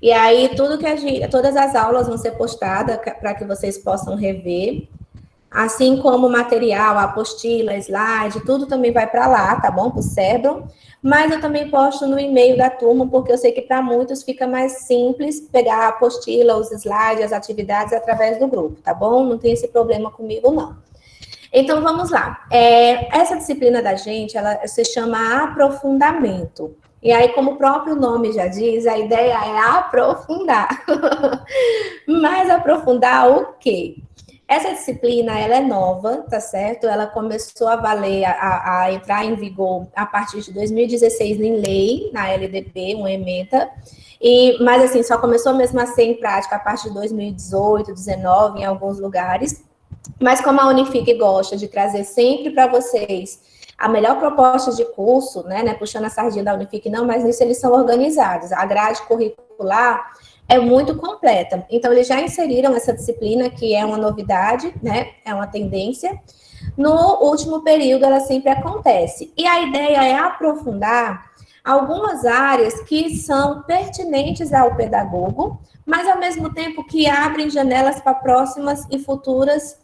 E aí, todas as aulas vão ser postadas para que vocês possam rever. Assim como o material, a apostila, slide, tudo também vai para lá, tá bom? Para o Cedron. Mas eu também posto no e-mail da turma, porque eu sei que para muitos fica mais simples pegar a apostila, os slides, as atividades através do grupo, tá bom? Não tem esse problema comigo, não. Então, vamos lá. Essa disciplina da gente, ela se chama aprofundamento. E aí, como o próprio nome já diz, a ideia é aprofundar. Mas aprofundar o quê? Essa disciplina, ela é nova, tá certo? Ela começou a valer, a entrar em vigor a partir de 2016 em lei, na LDB, uma ementa. Mas, assim, só começou mesmo a ser em prática a partir de 2018, 2019, em alguns lugares. Mas como a Unifique gosta de trazer sempre para vocês a melhor proposta de curso, né, puxando a sardinha da Unifique, não, mas nisso eles são organizados. A grade curricular é muito completa. Então, eles já inseriram essa disciplina, que é uma novidade, né, é uma tendência. No último período, ela sempre acontece. E a ideia é aprofundar algumas áreas que são pertinentes ao pedagogo, mas, ao mesmo tempo, que abrem janelas para próximas e futuras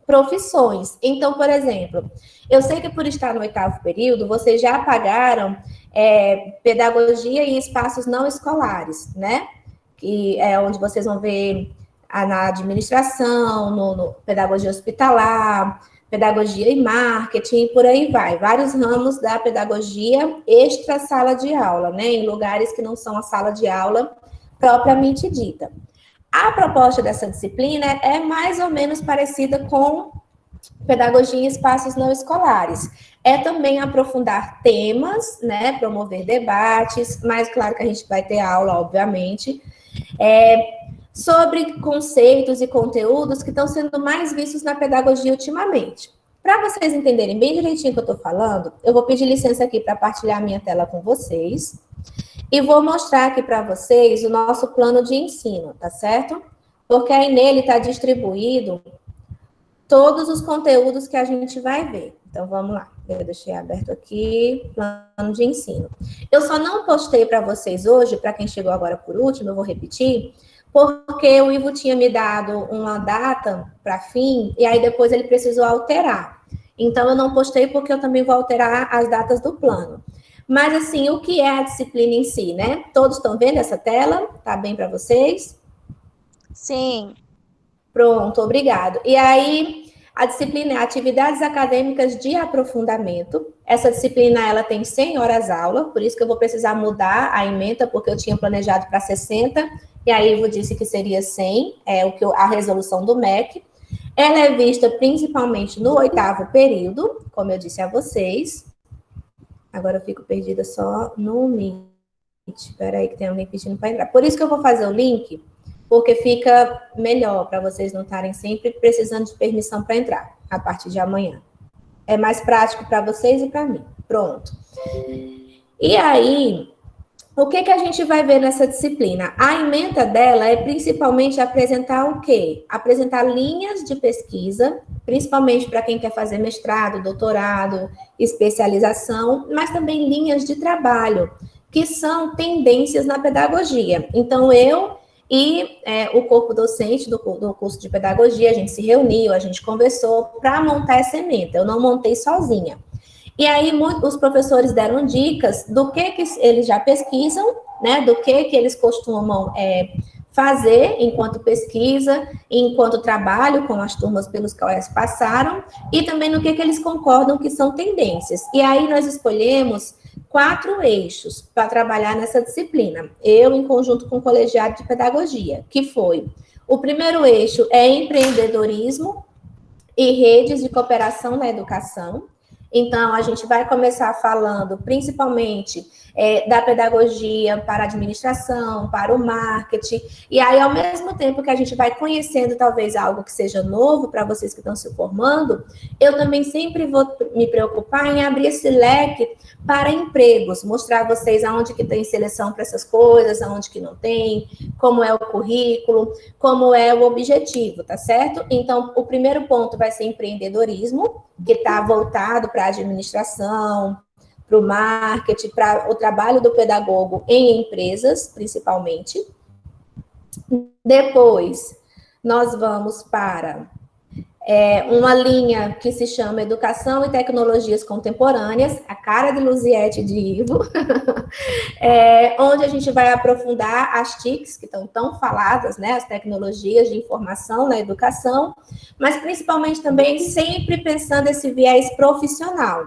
profissões. Então, por exemplo, eu sei que por estar no 8º período, vocês já pagaram pedagogia em espaços não escolares, né? Que é onde vocês vão ver na administração, no pedagogia hospitalar, pedagogia e marketing, por aí vai. Vários ramos da pedagogia extra sala de aula, né? Em lugares que não são a sala de aula propriamente dita. A proposta dessa disciplina é mais ou menos parecida com pedagogia em espaços não escolares. É também aprofundar temas, né, promover debates, mas claro que a gente vai ter aula, obviamente, sobre conceitos e conteúdos que estão sendo mais vistos na pedagogia ultimamente. Para vocês entenderem bem direitinho o que eu estou falando, eu vou pedir licença aqui para partilhar a minha tela com vocês. E vou mostrar aqui para vocês o nosso plano de ensino, tá certo? Porque aí nele está distribuído todos os conteúdos que a gente vai ver. Então, vamos lá. Eu deixei aberto aqui, plano de ensino. Eu só não postei para vocês hoje, para quem chegou agora por último, eu vou repetir, porque o Ivo tinha me dado uma data para fim, e aí depois ele precisou alterar. Então, eu não postei porque eu também vou alterar as datas do plano. Mas, assim, o que é a disciplina em si, né? Todos estão vendo essa tela? Tá bem para vocês? Sim. Pronto, obrigado. E aí, a disciplina é atividades acadêmicas de aprofundamento. Essa disciplina, ela tem 100 horas aula, por isso que eu vou precisar mudar a ementa, porque eu tinha planejado para 60, e aí eu disse que seria 100, a resolução do MEC. Ela é vista principalmente no 8º período, como eu disse a vocês. Agora eu fico perdida só no Meet. Espera aí que tem alguém pedindo para entrar. Por isso que eu vou fazer o link, porque fica melhor para vocês não estarem sempre precisando de permissão para entrar a partir de amanhã. É mais prático para vocês e para mim. Pronto. E aí, o que a gente vai ver nessa disciplina? A ementa dela é principalmente apresentar o quê? Apresentar linhas de pesquisa, principalmente para quem quer fazer mestrado, doutorado, especialização, mas também linhas de trabalho, que são tendências na pedagogia. Então, eu e o corpo docente do curso de pedagogia, a gente se reuniu, a gente conversou para montar essa ementa. Eu não montei sozinha. E aí, os professores deram dicas do que eles já pesquisam, né? Do que eles costumam fazer enquanto pesquisa, enquanto trabalho com as turmas pelos quais passaram, e também no que eles concordam que são tendências. E aí, nós escolhemos 4 eixos para trabalhar nessa disciplina. Eu, em conjunto com o colegiado de pedagogia, que foi: o primeiro eixo é empreendedorismo e redes de cooperação na educação. Então, a gente vai começar falando principalmente da pedagogia para a administração, para o marketing, e aí, ao mesmo tempo que a gente vai conhecendo talvez algo que seja novo para vocês que estão se formando, eu também sempre vou me preocupar em abrir esse leque para empregos, mostrar a vocês aonde que tem seleção para essas coisas, aonde que não tem, como é o currículo, como é o objetivo, tá certo? Então, o primeiro ponto vai ser empreendedorismo, que está voltado para a administração, para o marketing, para o trabalho do pedagogo em empresas, principalmente. Depois, nós vamos para uma linha que se chama Educação e Tecnologias Contemporâneas, a cara de Luziette de Ivo, onde a gente vai aprofundar as TICs, que estão tão faladas, né, as tecnologias de informação na educação, mas principalmente também sempre pensando esse viés profissional.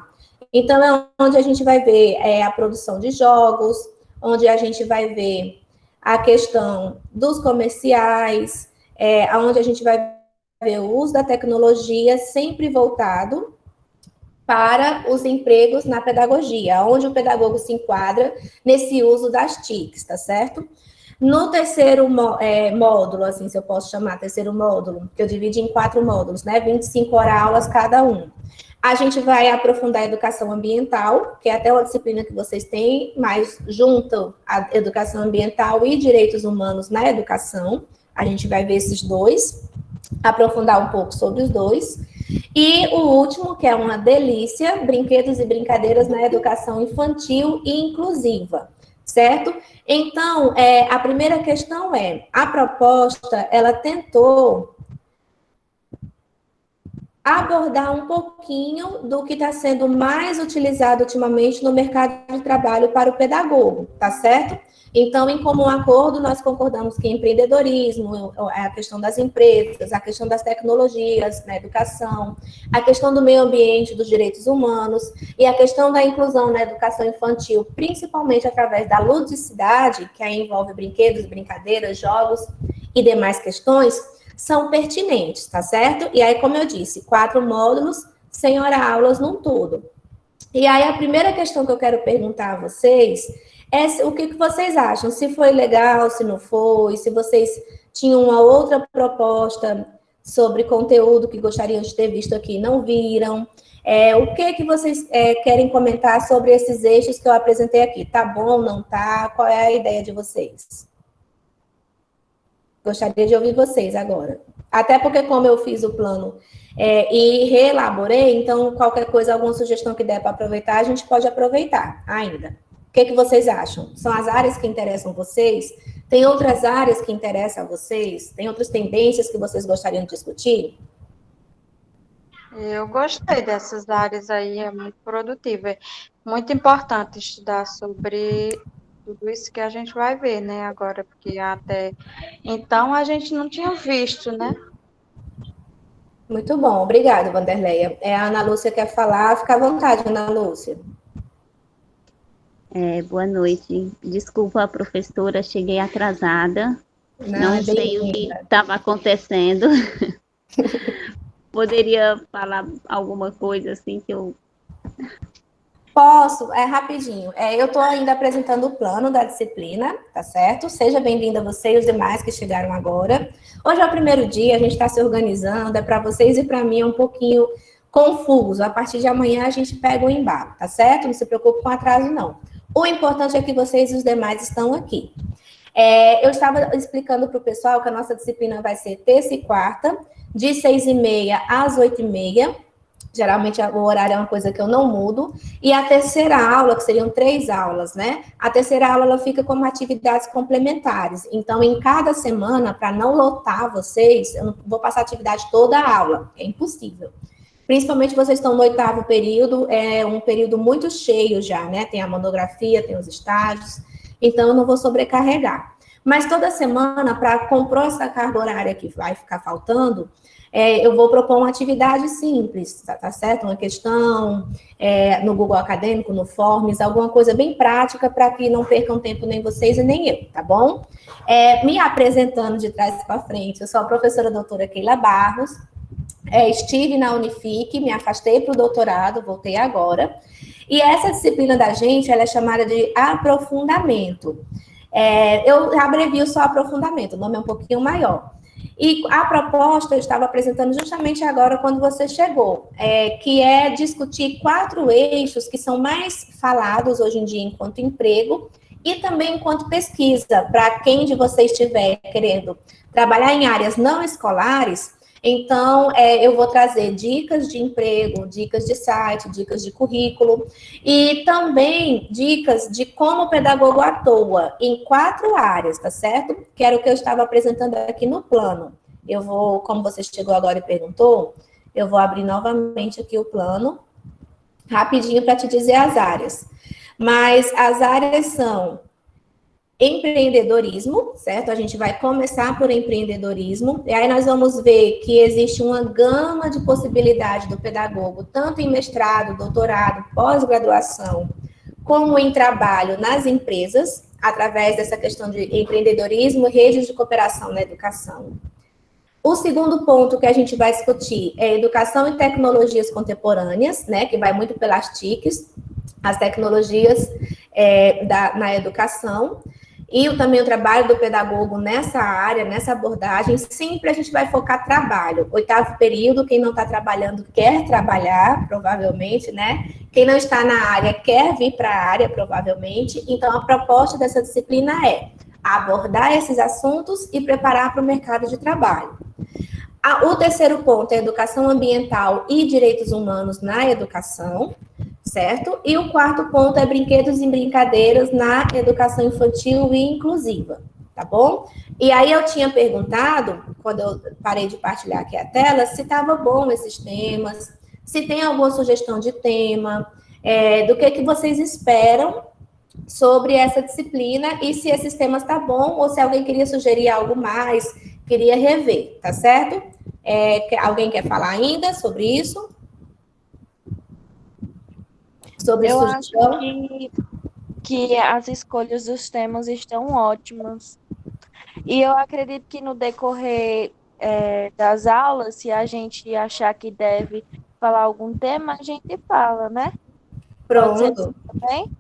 Então, é onde a gente vai ver a produção de jogos, onde a gente vai ver a questão dos comerciais, onde a gente vai ver o uso da tecnologia sempre voltado para os empregos na pedagogia, onde o pedagogo se enquadra nesse uso das TICs, tá certo? No terceiro módulo, assim, se eu posso chamar terceiro módulo, que eu dividi em 4 módulos, né, 25 horas cada um. A gente vai aprofundar a educação ambiental, que é até uma disciplina que vocês têm, mas junto à educação ambiental e direitos humanos na educação, a gente vai ver esses dois, aprofundar um pouco sobre os dois. E o último, que é uma delícia, brinquedos e brincadeiras na educação infantil e inclusiva, certo? Então, a primeira questão a proposta, ela tentou abordar um pouquinho do que está sendo mais utilizado ultimamente no mercado de trabalho para o pedagogo, tá certo? Então, em comum acordo, nós concordamos que empreendedorismo, a questão das empresas, a questão das tecnologias na educação, a questão do meio ambiente, dos direitos humanos e a questão da inclusão na educação infantil, principalmente através da ludicidade, que aí envolve brinquedos, brincadeiras, jogos e demais questões, são pertinentes, tá certo? E aí, como eu disse, 4 módulos, 100 horas-aulas num todo. E aí, a primeira questão que eu quero perguntar a vocês o que vocês acham, se foi legal, se não foi, se vocês tinham uma outra proposta sobre conteúdo que gostariam de ter visto aqui e não viram, o que vocês querem comentar sobre esses eixos que eu apresentei aqui, tá bom, não tá, qual é a ideia de vocês? Gostaria de ouvir vocês agora, até porque como eu fiz o plano e reelaborei, então qualquer coisa, alguma sugestão que der para aproveitar, a gente pode aproveitar ainda. O que vocês acham? São as áreas que interessam vocês? Tem outras áreas que interessam a vocês? Tem outras tendências que vocês gostariam de discutir? Eu gostei dessas áreas aí, é muito produtivo. É muito importante estudar sobre tudo isso que a gente vai ver, né, agora, porque até então a gente não tinha visto, né? Muito bom, obrigada, Wanderleia. A Ana Lúcia quer falar, fica à vontade, Ana Lúcia. Boa noite. Desculpa, professora, cheguei atrasada. Não sei o que estava acontecendo. Poderia falar alguma coisa assim que eu... Posso, rapidinho. Eu estou ainda apresentando o plano da disciplina, tá certo? Seja bem-vinda você e os demais que chegaram agora. Hoje é o primeiro dia, a gente está se organizando, para vocês e para mim é um pouquinho confuso. A partir de amanhã a gente pega o embalo, tá certo? Não se preocupe com atraso, não. O importante é que vocês e os demais estão aqui. Eu estava explicando para o pessoal que a nossa disciplina vai ser terça e quarta, de 6h30 às 8h30. Geralmente o horário é uma coisa que eu não mudo. E a terceira aula, que seriam 3 aulas, né? A terceira aula, ela fica como atividades complementares. Então, em cada semana, para não lotar vocês, eu não vou passar atividade toda a aula. É impossível. Principalmente vocês estão no 8º período, é um período muito cheio já, né? Tem a monografia, tem os estágios, então eu não vou sobrecarregar. Mas toda semana, para compor essa carga horária que vai ficar faltando, eu vou propor uma atividade simples, tá certo? Uma questão no Google Acadêmico, no Forms, alguma coisa bem prática para que não percam tempo nem vocês e nem eu, tá bom? Me apresentando de trás para frente, eu sou a professora doutora Keila Barros, estive na Unific, me afastei para o doutorado, voltei agora, e essa disciplina da gente, ela é chamada de aprofundamento. Eu abrevio só aprofundamento, o nome é um pouquinho maior. E a proposta eu estava apresentando justamente agora, quando você chegou, que é discutir 4 eixos que são mais falados hoje em dia enquanto emprego e também enquanto pesquisa, para quem de vocês estiver querendo trabalhar em áreas não escolares, Então, eu vou trazer dicas de emprego, dicas de site, dicas de currículo e também dicas de como o pedagogo atua em 4 áreas, tá certo? Que era o que eu estava apresentando aqui no plano. Eu vou, como você chegou agora e perguntou, eu vou abrir novamente aqui o plano, rapidinho para te dizer as áreas. Mas as áreas são empreendedorismo, certo? A gente vai começar por empreendedorismo, e aí nós vamos ver que existe uma gama de possibilidade do pedagogo, tanto em mestrado, doutorado, pós-graduação, como em trabalho nas empresas, através dessa questão de empreendedorismo e redes de cooperação na educação. O segundo ponto que a gente vai discutir é educação e tecnologias contemporâneas, né, que vai muito pelas TICs, as tecnologias na educação, e também o trabalho do pedagogo nessa área, nessa abordagem. Sempre a gente vai focar trabalho. 8º período, quem não está trabalhando quer trabalhar, provavelmente, né? Quem não está na área quer vir para a área, provavelmente. Então, a proposta dessa disciplina é abordar esses assuntos e preparar para o mercado de trabalho. O terceiro ponto é educação ambiental e direitos humanos na educação, certo? E o 4º ponto é brinquedos e brincadeiras na educação infantil e inclusiva, tá bom? E aí eu tinha perguntado, quando eu parei de partilhar aqui a tela, se estava bom esses temas, se tem alguma sugestão de tema, do que vocês esperam sobre essa disciplina e se esses temas tá bom ou se alguém queria sugerir algo mais, queria rever, tá certo? Alguém quer falar ainda sobre isso? Sobre Eu sugestão? acho que as escolhas dos temas estão ótimas. E eu acredito que no decorrer das aulas, se a gente achar que deve falar algum tema, a gente fala, né? Pode ser Pronto. assim também?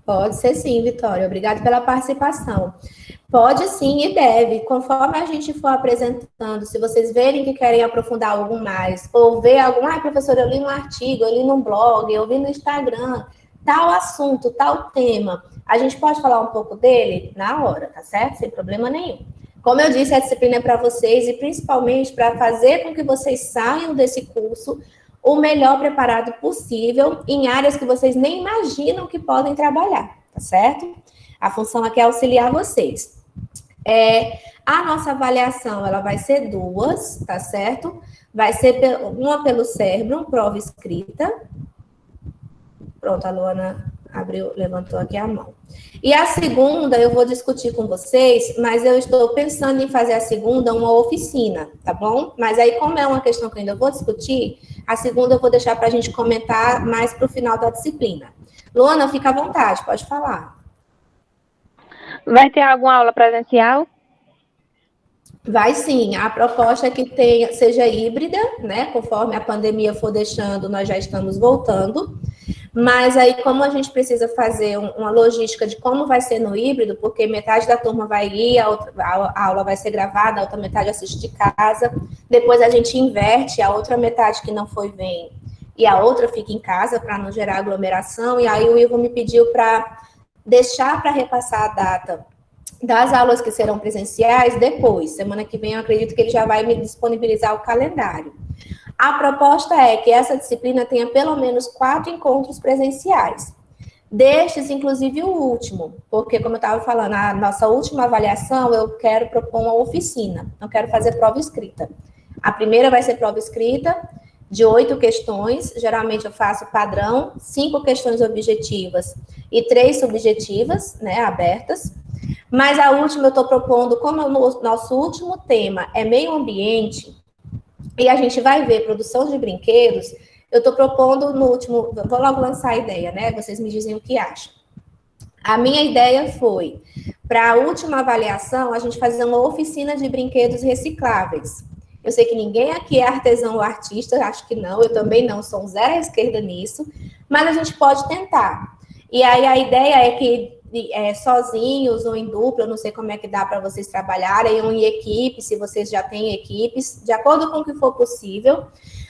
Pode ser sim, Vitória. Obrigada pela participação. Pode sim e deve. Conforme a gente for apresentando, se vocês verem que querem aprofundar algo mais, ou ver algum, professor, eu li um artigo, eu li num blog, eu vi no Instagram, tal assunto, tal tema, a gente pode falar um pouco dele na hora, tá certo? Sem problema nenhum. Como eu disse, a disciplina é para vocês e principalmente para fazer com que vocês saiam desse curso o melhor preparado possível em áreas que vocês nem imaginam que podem trabalhar, tá certo? A função aqui é auxiliar vocês. A nossa avaliação, ela vai ser 2, tá certo? Vai ser uma pelo Cérebro, prova escrita. Pronto, a Luana levantou aqui a mão. E a segunda, eu vou discutir com vocês, mas eu estou pensando em fazer a segunda uma oficina, tá bom? Mas aí, como é uma questão que eu ainda vou discutir, a segunda eu vou deixar para a gente comentar mais para o final da disciplina. Luana, fica à vontade, pode falar. Vai ter alguma aula presencial? Vai sim, a proposta é que seja híbrida, né? Conforme a pandemia for deixando, nós já estamos voltando. Mas aí, como a gente precisa fazer uma logística de como vai ser no híbrido, porque metade da turma vai ir, a aula vai ser gravada, a outra metade assiste de casa, depois a gente inverte, a outra metade que não foi vem e a outra fica em casa para não gerar aglomeração, e aí o Ivo me pediu para deixar para repassar a data das aulas que serão presenciais depois. Semana que vem eu acredito que ele já vai me disponibilizar o calendário. A proposta é que essa disciplina tenha pelo menos 4 encontros presenciais. Destes, inclusive, o último, porque, como eu estava falando, a nossa última avaliação, eu quero propor uma oficina, não quero fazer prova escrita. A primeira vai ser prova escrita, de 8 questões, geralmente eu faço padrão, 5 questões objetivas e 3 subjetivas, né, abertas. Mas a última eu estou propondo, como o nosso último tema é meio ambiente, e a gente vai ver produção de brinquedos, eu estou propondo no último, vou logo lançar a ideia, né? Vocês me dizem o que acham. A minha ideia foi, para a última avaliação, a gente fazer uma oficina de brinquedos recicláveis. Eu sei que ninguém aqui é artesão ou artista, acho que não, eu também não, sou um zero à esquerda nisso, mas a gente pode tentar. E aí a ideia é que sozinhos ou em dupla, eu não sei como é que dá para vocês trabalharem, ou em equipe, se vocês já têm equipes, de acordo com o que for possível,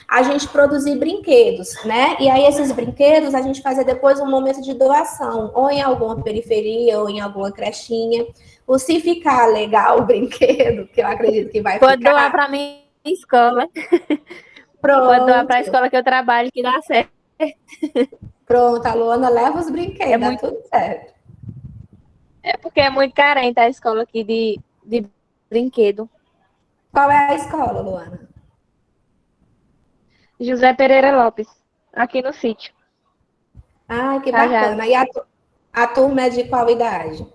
a gente produzir brinquedos, né? E aí esses brinquedos a gente fazer depois um momento de doação, ou em alguma periferia, ou em alguma crechinha. Ou se ficar legal o brinquedo, que eu acredito que vai Pode ficar. doar para mim escola. Quando eu vou para a escola que eu trabalho, que dá certo. Pronto, a Luana leva os brinquedos, dá muito... tudo certo. É porque é muito carente a escola aqui de brinquedo. Qual é a escola, Luana? José Pereira Lopes, aqui no sítio. Ah, que Cajado. bacana. E a turma é de qual idade?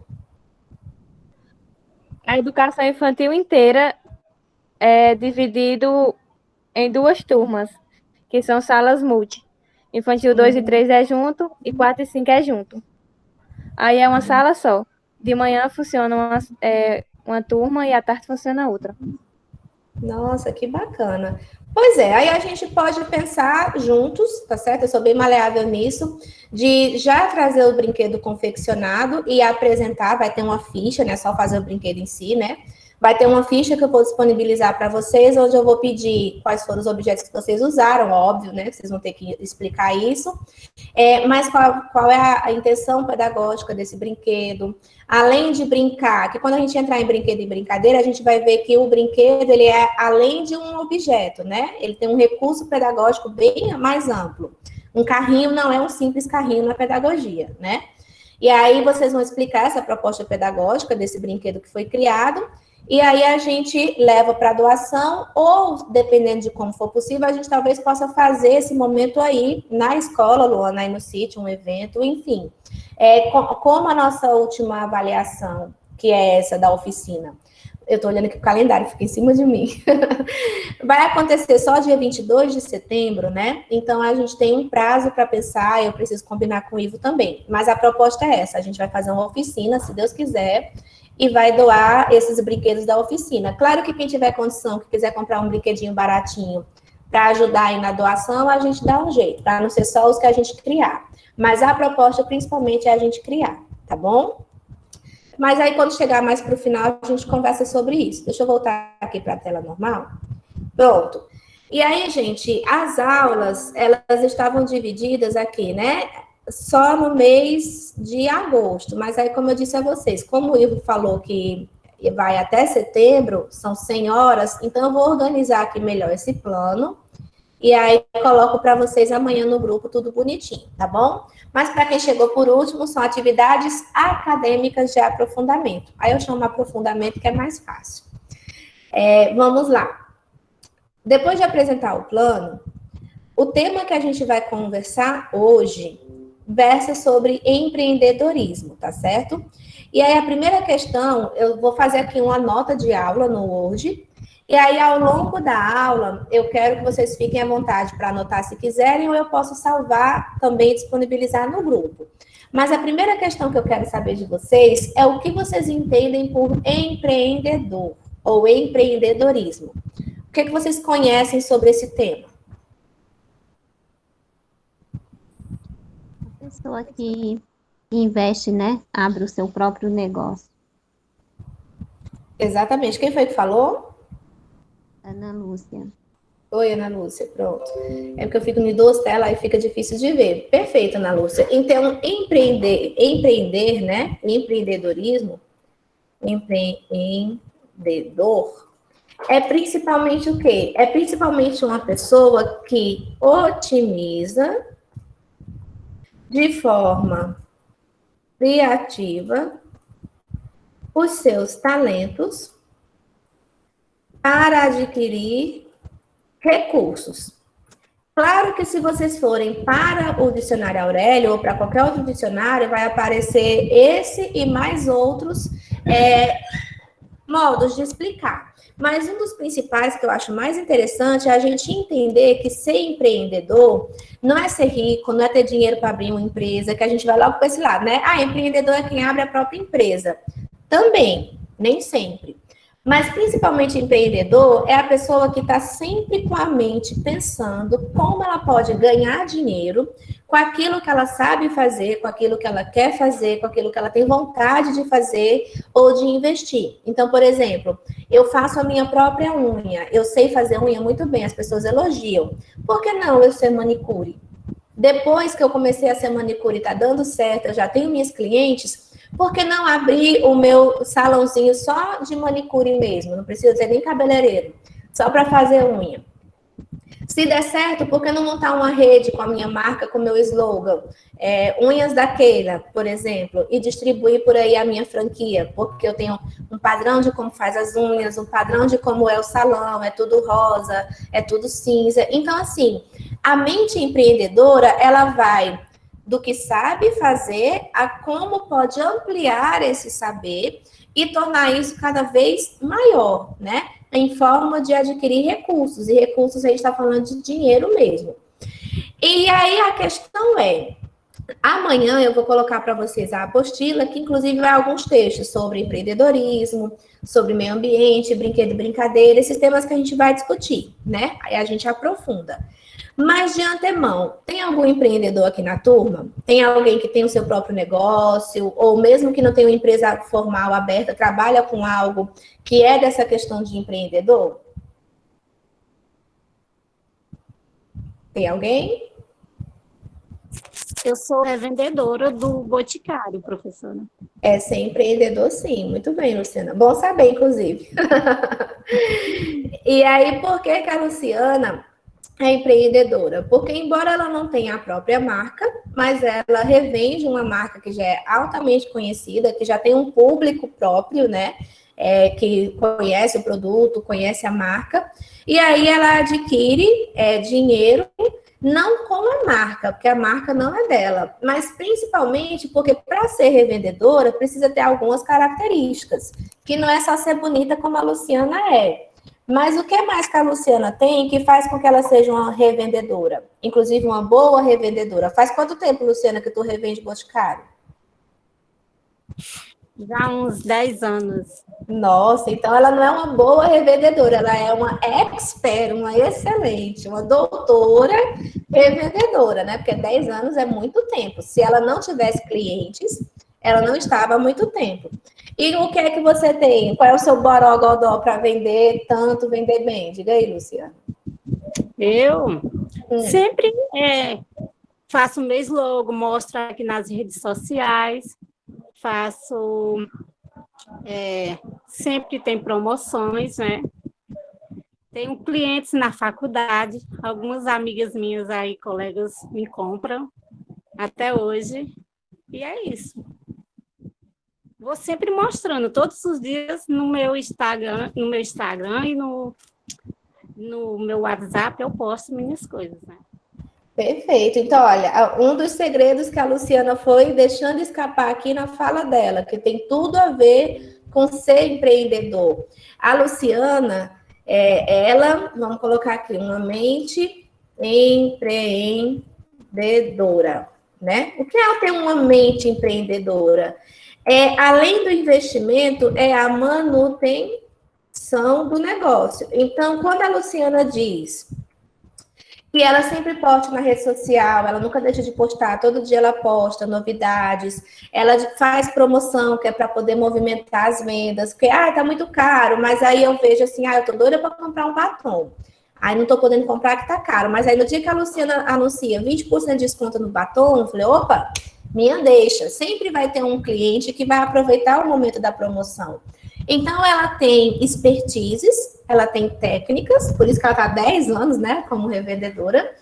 A educação infantil inteira é dividido em 2 turmas, que são salas multi. Infantil 2 e 3 é junto, e 4 e 5 é junto. Aí é uma sala só. De manhã funciona uma turma e à tarde funciona outra. Nossa, que bacana. Pois é, aí a gente pode pensar juntos, tá certo? Eu sou bem maleável nisso, de já trazer o brinquedo confeccionado e apresentar, vai ter uma ficha, né? Só fazer o brinquedo em si, né? Vai ter uma ficha que eu vou disponibilizar para vocês, onde eu vou pedir quais foram os objetos que vocês usaram, óbvio, né? Vocês vão ter que explicar isso. Mas qual é a intenção pedagógica desse brinquedo? Além de brincar, que quando a gente entrar em brinquedo e brincadeira, a gente vai ver que o brinquedo, ele é além de um objeto, né? Ele tem um recurso pedagógico bem mais amplo. Um carrinho não é um simples carrinho na pedagogia, né? E aí vocês vão explicar essa proposta pedagógica desse brinquedo que foi criado, e aí a gente leva para doação, ou, dependendo de como for possível, a gente talvez possa fazer esse momento aí na escola, Luana, aí no sítio, um evento, enfim. Como a nossa última avaliação, que é essa da oficina, eu estou olhando aqui o calendário, fica em cima de mim, vai acontecer só dia 22 de setembro, né? Então, a gente tem um prazo para pensar, eu preciso combinar com o Ivo também. Mas a proposta é essa, a gente vai fazer uma oficina, se Deus quiser, e vai doar esses brinquedos da oficina. Claro que quem tiver condição, que quiser comprar um brinquedinho baratinho para ajudar aí na doação, a gente dá um jeito, para não ser só os que a gente criar. Mas a proposta, principalmente, é a gente criar, tá bom? Mas aí, quando chegar mais para o final, a gente conversa sobre isso. Deixa eu voltar aqui para a tela normal. Pronto. E aí, gente, as aulas, elas estavam divididas aqui, né? Só no mês de agosto. Mas aí, como eu disse a vocês, como o Ivo falou que vai até setembro, são 100 horas, então eu vou organizar aqui melhor esse plano. E aí, coloco para vocês amanhã no grupo, tudo bonitinho, tá bom? Mas para quem chegou por último, são atividades acadêmicas de aprofundamento. Aí eu chamo aprofundamento, que é mais fácil. Vamos lá. Depois de apresentar o plano, o tema que a gente vai conversar hoje versa sobre empreendedorismo, tá certo? E aí, a primeira questão, eu vou fazer aqui uma nota de aula no Word. E aí, ao longo da aula, eu quero que vocês fiquem à vontade para anotar se quiserem, ou eu posso salvar também e disponibilizar no grupo. Mas a primeira questão que eu quero saber de vocês é o que vocês entendem por empreendedor ou empreendedorismo. O que vocês conhecem sobre esse tema? A pessoa que investe, né? Abre o seu próprio negócio. Exatamente. Quem foi que falou? Ana Lúcia. Oi, Ana Lúcia, pronto. É porque eu fico em 2 telas e fica difícil de ver. Perfeito, Ana Lúcia. Então, empreender, né? Empreendedorismo, empreendedor, é principalmente o quê? É principalmente uma pessoa que otimiza de forma criativa os seus talentos para adquirir recursos. Claro que se vocês forem para o dicionário Aurélio ou para qualquer outro dicionário, vai aparecer esse e mais outros modos de explicar. Mas um dos principais que eu acho mais interessante é a gente entender que ser empreendedor não é ser rico, não é ter dinheiro para abrir uma empresa, que a gente vai logo para esse lado, né? Empreendedor é quem abre a própria empresa. Também, nem sempre. Mas, principalmente, empreendedor é a pessoa que está sempre com a mente pensando como ela pode ganhar dinheiro com aquilo que ela sabe fazer, com aquilo que ela quer fazer, com aquilo que ela tem vontade de fazer ou de investir. Então, por exemplo, eu faço a minha própria unha, eu sei fazer unha muito bem, as pessoas elogiam. Por que não eu ser manicure? Depois que eu comecei a ser manicure e está dando certo, eu já tenho minhas clientes, por que não abrir o meu salãozinho só de manicure mesmo? Não precisa ser nem cabeleireiro. só para fazer unha. Se der certo, por que não montar uma rede com a minha marca, com o meu slogan? Unhas da Keila, por exemplo, e distribuir por aí a minha franquia, porque eu tenho um padrão de como faz as unhas, um padrão de como é o salão, é tudo rosa, é tudo cinza. Então, assim, a mente empreendedora, ela vai do que sabe fazer a como pode ampliar esse saber e tornar isso cada vez maior, né? Em forma de adquirir recursos. E recursos, a gente está falando de dinheiro mesmo. E aí a questão é, amanhã eu vou colocar para vocês a apostila, que inclusive vai alguns textos sobre empreendedorismo, sobre meio ambiente, brinquedo e brincadeira, esses temas que a gente vai discutir, né? Aí a gente aprofunda. Mas, de antemão, tem algum empreendedor aqui na turma? Tem alguém que tem o seu próprio negócio, ou mesmo que não tenha uma empresa formal aberta, trabalha com algo que é dessa questão de empreendedor? Tem alguém? Eu sou revendedora do Boticário, professora. Ser empreendedor, sim. Muito bem, Luciana. Bom saber, inclusive. E aí, por que que a Luciana é empreendedora? Porque, embora ela não tenha a própria marca, mas ela revende uma marca que já é altamente conhecida, que já tem um público próprio, né? Que conhece o produto, conhece a marca, e aí ela adquire dinheiro, não com a marca, porque a marca não é dela, mas principalmente porque para ser revendedora precisa ter algumas características, que não é só ser bonita como a Luciana é. Mas o que mais que a Luciana tem que faz com que ela seja uma revendedora? Inclusive uma boa revendedora. Faz quanto tempo, Luciana, que tu revende Boticário? Já há uns 10 anos. Nossa, então ela não é uma boa revendedora, ela é uma expert, uma excelente, uma doutora revendedora, né? Porque 10 anos é muito tempo. Se ela não tivesse clientes, ela não estava há muito tempo. E o que é que você tem? Qual é o seu borogodó para vender tanto, vender bem? Diga aí, Luciana. Eu sempre faço o meu slogan, mostro aqui nas redes sociais, faço... sempre tem promoções, né? Tenho clientes na faculdade, algumas amigas minhas aí, colegas, me compram até hoje, e é isso. Vou sempre mostrando todos os dias no meu Instagram e no meu WhatsApp eu posto minhas coisas, né? Perfeito. Então, olha, um dos segredos que a Luciana foi deixando escapar aqui na fala dela, que tem tudo a ver com ser empreendedor. A Luciana, ela, vamos colocar aqui, uma mente empreendedora, né? O que é ter uma mente empreendedora? Além do investimento, é a manutenção do negócio. Então, quando a Luciana diz que ela sempre posta na rede social, ela nunca deixa de postar, todo dia ela posta novidades, ela faz promoção, que é para poder movimentar as vendas, porque, tá muito caro, mas aí eu vejo assim, eu tô doida para comprar um batom. Aí não tô podendo comprar que tá caro, mas aí no dia que a Luciana anuncia 20% de desconto no batom, eu falei, opa, minha deixa, sempre vai ter um cliente que vai aproveitar o momento da promoção. Então, ela tem expertises, ela tem técnicas, por isso que ela está há 10 anos, né, como revendedora,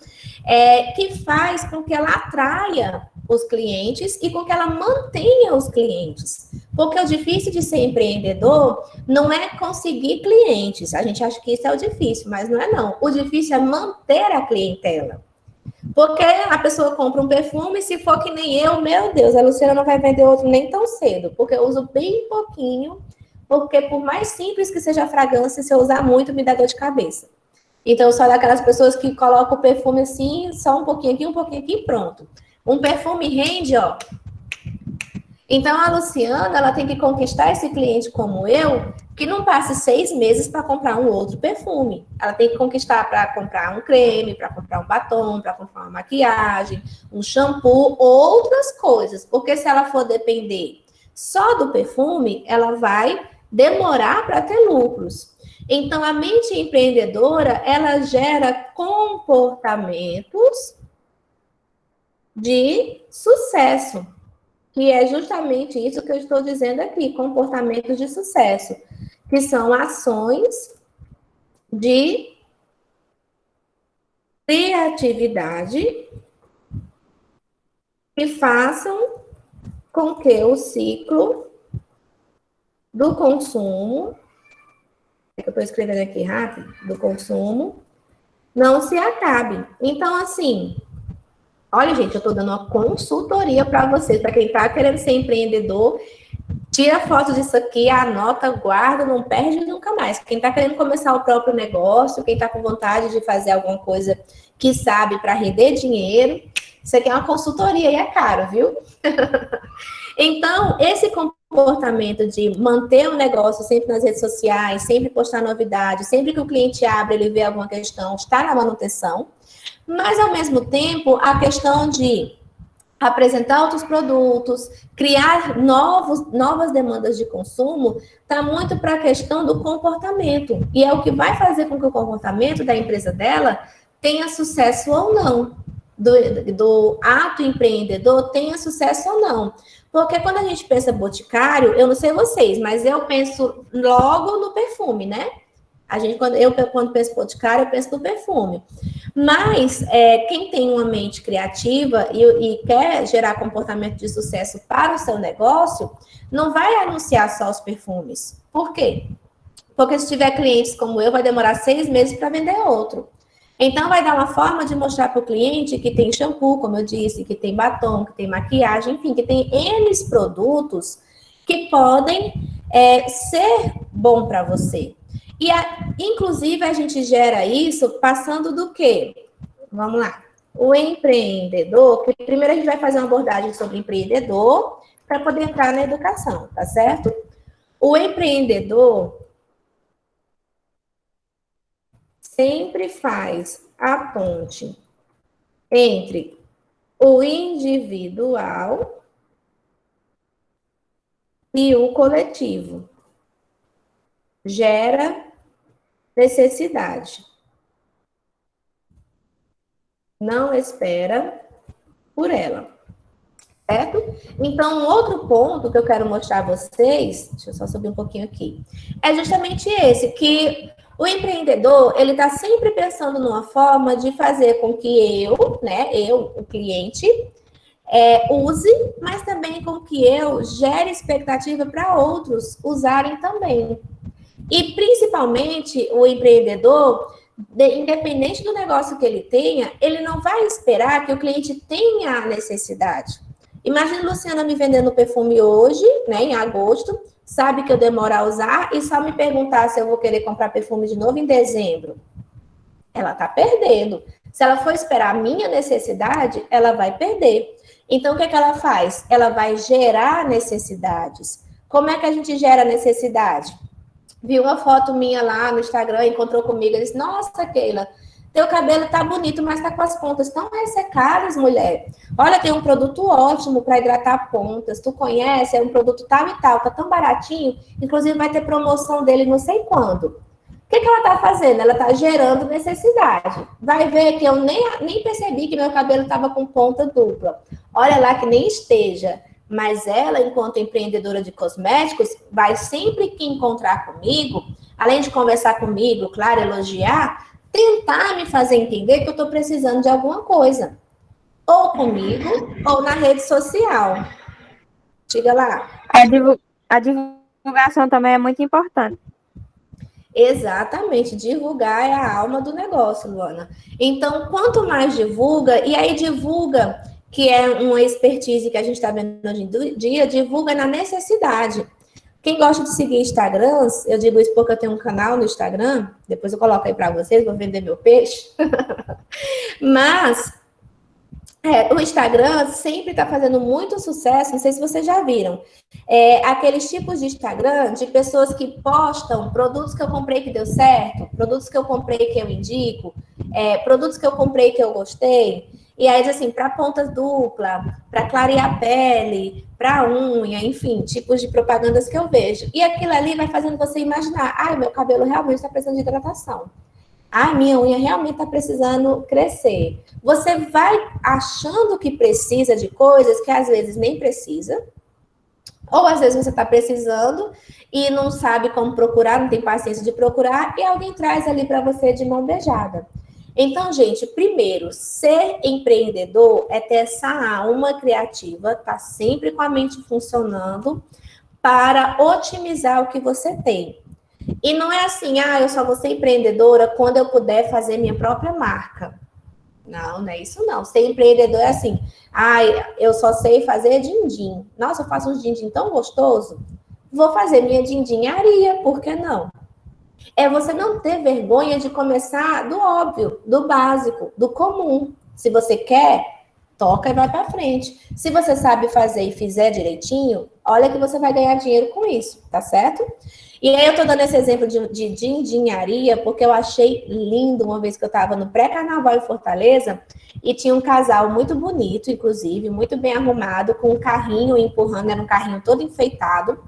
que faz com que ela atraia os clientes e com que ela mantenha os clientes. Porque o difícil de ser empreendedor não é conseguir clientes. A gente acha que isso é o difícil, mas não é não. O difícil é manter a clientela. Porque a pessoa compra um perfume, se for que nem eu, meu Deus, a Luciana não vai vender outro nem tão cedo, porque eu uso bem pouquinho, porque por mais simples que seja a fragrância, se eu usar muito, me dá dor de cabeça. Então, eu sou daquelas pessoas que colocam o perfume assim, só um pouquinho aqui e pronto. Um perfume rende, ó. Então, a Luciana, ela tem que conquistar esse cliente como eu, que não passe 6 meses para comprar um outro perfume. Ela tem que conquistar para comprar um creme, para comprar um batom, para comprar uma maquiagem, um shampoo, outras coisas. Porque se ela for depender só do perfume, ela vai demorar para ter lucros. Então, a mente empreendedora, ela gera comportamentos de sucesso. Que é justamente isso que eu estou dizendo aqui, comportamentos de sucesso, que são ações de criatividade que façam com que o ciclo do consumo, que eu estou escrevendo aqui rápido, do consumo, não se acabe. Então, assim, olha, gente, eu estou dando uma consultoria para vocês, para quem está querendo ser empreendedor, tira foto disso aqui, anota, guarda, não perde nunca mais. Quem está querendo começar o próprio negócio, quem está com vontade de fazer alguma coisa que sabe para render dinheiro, isso aqui é uma consultoria e é caro, viu? Então, esse comportamento de manter o negócio sempre nas redes sociais, sempre postar novidades, sempre que o cliente abre, ele vê alguma questão, está na manutenção, mas, ao mesmo tempo, a questão de apresentar outros produtos, criar novas demandas de consumo, está muito para a questão do comportamento. E é o que vai fazer com que o comportamento da empresa dela tenha sucesso ou não, do ato empreendedor tenha sucesso ou não. Porque quando a gente pensa boticário, eu não sei vocês, mas eu penso logo no perfume, né? Quando penso boticário, eu penso no perfume. Mas quem tem uma mente criativa e quer gerar comportamento de sucesso para o seu negócio, não vai anunciar só os perfumes. Por quê? Porque se tiver clientes como eu, vai demorar 6 meses para vender outro. Então, vai dar uma forma de mostrar para o cliente que tem shampoo, como eu disse, que tem batom, que tem maquiagem, enfim, que tem N produtos que podem ser bom para você. E, inclusive, a gente gera isso passando do quê? Vamos lá. O empreendedor, que primeiro a gente vai fazer uma abordagem sobre empreendedor para poder entrar na educação, tá certo? O empreendedor sempre faz a ponte entre o individual e o coletivo. Gera necessidade. Não espera por ela. Certo? Então, um outro ponto que eu quero mostrar a vocês, deixa eu só subir um pouquinho aqui, é justamente esse, que o empreendedor, ele está sempre pensando numa forma de fazer com que eu, o cliente, use, mas também com que eu gere expectativa para outros usarem também. E, principalmente, o empreendedor, independente do negócio que ele tenha, ele não vai esperar que o cliente tenha a necessidade. Imagina a Luciana me vendendo perfume hoje, em agosto, sabe que eu demoro a usar e só me perguntar se eu vou querer comprar perfume de novo em dezembro. Ela está perdendo. Se ela for esperar a minha necessidade, ela vai perder. Então, o que ela faz? Ela vai gerar necessidades. Como é que a gente gera necessidade? Viu uma foto minha lá no Instagram, encontrou comigo e disse, nossa, Keila, teu cabelo tá bonito, mas tá com as pontas tão ressecadas, mulher. Olha, tem um produto ótimo para hidratar pontas. Tu conhece? É um produto tal e tal, tá tão baratinho. Inclusive, vai ter promoção dele não sei quando. O que ela tá fazendo? Ela tá gerando necessidade. Vai ver que eu nem percebi que meu cabelo tava com ponta dupla. Olha lá que nem esteja. Mas ela, enquanto empreendedora de cosméticos, vai sempre que encontrar comigo, além de conversar comigo, claro, elogiar, tentar me fazer entender que eu estou precisando de alguma coisa. Ou comigo, ou na rede social. Diga lá. A divulgação também é muito importante. Exatamente, divulgar é a alma do negócio, Luana. Então, quanto mais divulga, e aí divulga, que é uma expertise que a gente está vendo hoje em dia, divulga na necessidade. Quem gosta de seguir Instagrams, eu digo isso porque eu tenho um canal no Instagram, depois eu coloco aí para vocês, vou vender meu peixe. Mas o Instagram sempre está fazendo muito sucesso, não sei se vocês já viram. Aqueles tipos de Instagram de pessoas que postam produtos que eu comprei que deu certo, produtos que eu comprei que eu indico, produtos que eu comprei que eu gostei. E aí, assim, para ponta dupla, para clarear a pele, para unha, enfim, tipos de propagandas que eu vejo. E aquilo ali vai fazendo você imaginar, meu cabelo realmente está precisando de hidratação. Minha unha realmente está precisando crescer. Você vai achando que precisa de coisas que às vezes nem precisa, Ou às vezes você está precisando e não sabe como procurar, não tem paciência de procurar, e alguém traz ali para você de mão beijada. Então, gente, primeiro, ser empreendedor é ter essa alma criativa, tá sempre com a mente funcionando para otimizar o que você tem. E não é assim, eu só vou ser empreendedora quando eu puder fazer minha própria marca. Não, não é isso não. Ser empreendedor é assim, eu só sei fazer din-din. Nossa, eu faço um din-din tão gostoso. Vou fazer minha din-dinharia, por que não? É você não ter vergonha de começar do óbvio, do básico, do comum. Se você quer, toca e vai para frente. Se você sabe fazer e fizer direitinho, olha que você vai ganhar dinheiro com isso, tá certo? E aí eu tô dando esse exemplo de din-dinharia porque eu achei lindo uma vez que eu tava no pré-carnaval em Fortaleza e tinha um casal muito bonito, inclusive, muito bem arrumado, com um carrinho empurrando, era um carrinho todo enfeitado.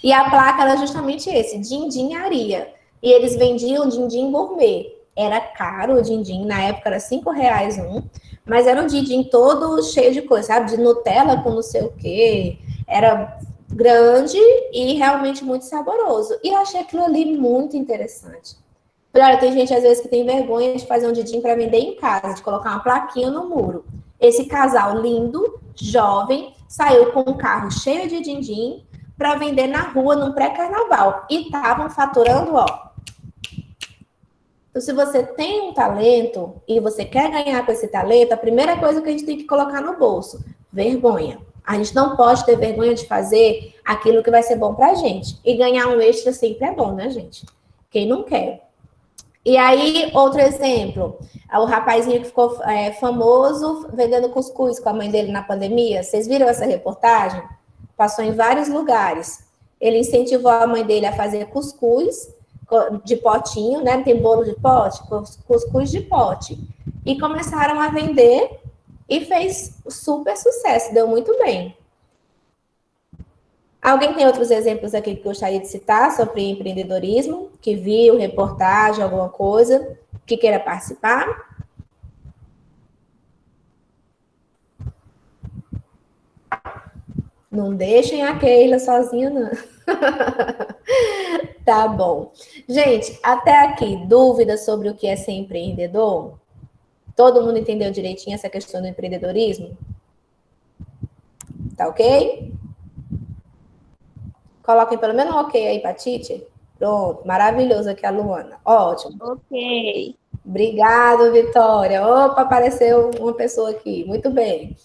E a placa era justamente esse, din-dinharia. E eles vendiam din-din gourmet. Era caro o din-din, na época era R$5 um, mas era um din-din todo cheio de coisa, sabe? De Nutella com não sei o quê. Era grande e realmente muito saboroso. E eu achei aquilo ali muito interessante. Olha, tem gente às vezes que tem vergonha de fazer um din-din para vender em casa, de colocar uma plaquinha no muro. Esse casal lindo, jovem, saiu com um carro cheio de din-din para vender na rua num pré-carnaval. E estavam faturando, ó. Então, se você tem um talento e você quer ganhar com esse talento, a primeira coisa que a gente tem que colocar no bolso, vergonha. A gente não pode ter vergonha de fazer aquilo que vai ser bom pra gente. E ganhar um extra sempre é bom, né, gente? Quem não quer? E aí, outro exemplo, o rapazinho que ficou famoso vendendo cuscuz com a mãe dele na pandemia. Vocês viram essa reportagem? Passou em vários lugares. Ele incentivou a mãe dele a fazer cuscuz de potinho, né? Tem bolo de pote, cuscuz de pote. E começaram a vender e fez super sucesso, deu muito bem. Alguém tem outros exemplos aqui que gostaria de citar sobre empreendedorismo, que viu reportagem, alguma coisa, que queira participar? Não deixem a Keila sozinha, não. Tá bom. Gente, até aqui, dúvidas sobre o que é ser empreendedor? Todo mundo entendeu direitinho essa questão do empreendedorismo? Tá ok? Coloquem pelo menos um ok aí pra Titi. Pronto, maravilhoso aqui a Luana. Ótimo. Ok. Obrigado, Vitória. Opa, apareceu uma pessoa aqui. Muito bem.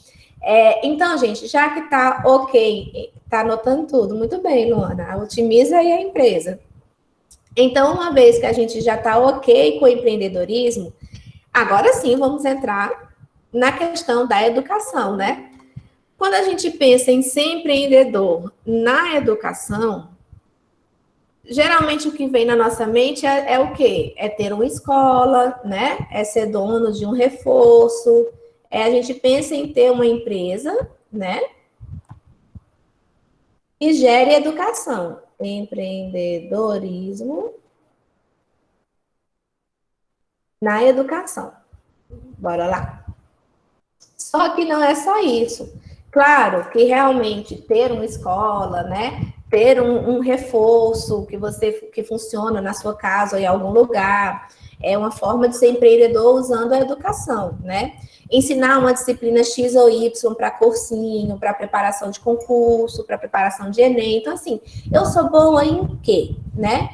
Então, gente, já que tá ok, tá anotando tudo. Muito bem, Luana. Otimiza aí a empresa. Então, uma vez que a gente já tá ok com o empreendedorismo, agora sim vamos entrar na questão da educação, né? Quando a gente pensa em ser empreendedor na educação, geralmente o que vem na nossa mente é o quê? É ter uma escola, né? É ser dono de um reforço. A gente pensa em ter uma empresa, né? E gere educação. Empreendedorismo na educação. Bora lá. Só que não é só isso. Claro que realmente ter uma escola, né? Ter um reforço que funciona na sua casa ou em algum lugar, é uma forma de ser empreendedor usando a educação, né? Ensinar uma disciplina X ou Y para cursinho, para preparação de concurso, para preparação de Enem. Então, assim, eu sou boa em quê, né?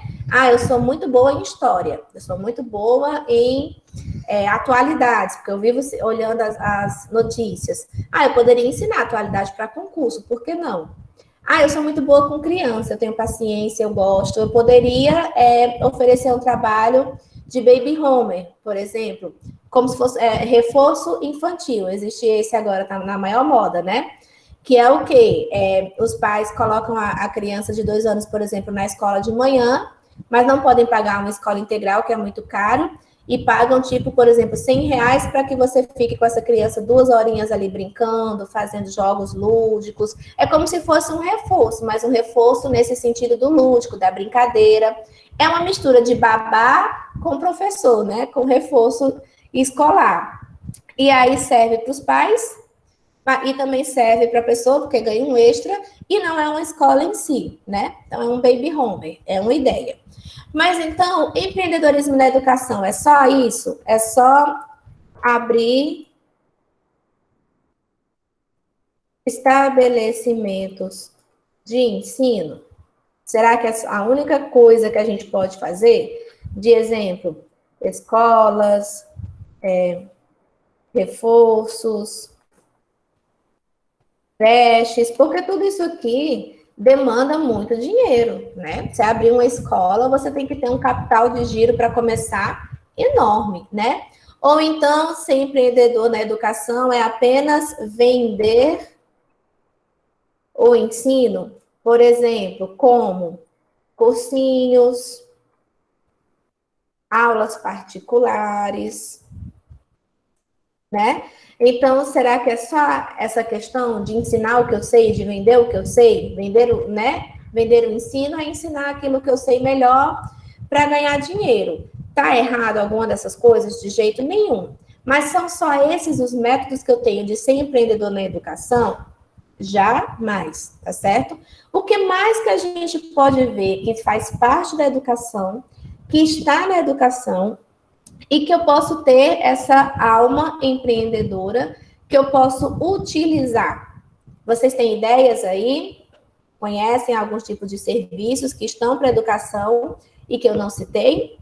Eu sou muito boa em história, eu sou muito boa em atualidades, porque eu vivo olhando as notícias. Eu poderia ensinar atualidade para concurso, por que não? Eu sou muito boa com criança, eu tenho paciência, eu gosto. Eu poderia oferecer um trabalho de baby homer, por exemplo, como se fosse reforço infantil. Existe esse agora, tá na maior moda, né? Que é o quê? Os pais colocam a criança de 2 anos, por exemplo, na escola de manhã, mas não podem pagar uma escola integral, que é muito caro, e pagam, tipo, por exemplo, R$100 para que você fique com essa criança 2 horinhas ali brincando, fazendo jogos lúdicos. É como se fosse um reforço, mas um reforço nesse sentido do lúdico, da brincadeira. É uma mistura de babá com professor, né? Com reforço escolar. E aí serve para os pais E também serve para a pessoa, porque ganha um extra, e não é uma escola em si, né? Então, é um baby home, é uma ideia. Mas, então, empreendedorismo na educação é só isso? É só abrir estabelecimentos de ensino? Será que é a única coisa que a gente pode fazer? De exemplo, escolas, reforços, creches, porque tudo isso aqui demanda muito dinheiro, né? Você abrir uma escola, você tem que ter um capital de giro para começar enorme, né? Ou então, ser empreendedor na educação é apenas vender o ensino, por exemplo, como cursinhos, aulas particulares, né? Então, será que é só essa questão de ensinar o que eu sei, de vender o que eu sei, vender o ensino é ensinar aquilo que eu sei melhor para ganhar dinheiro. Tá errado alguma dessas coisas? De jeito nenhum. Mas são só esses os métodos que eu tenho de ser empreendedor na educação? Jamais, tá certo? O que mais que a gente pode ver que faz parte da educação, que está na educação, e que eu posso ter essa alma empreendedora que eu posso utilizar? Vocês têm ideias aí? Conhecem alguns tipos de serviços que estão para a educação e que eu não citei?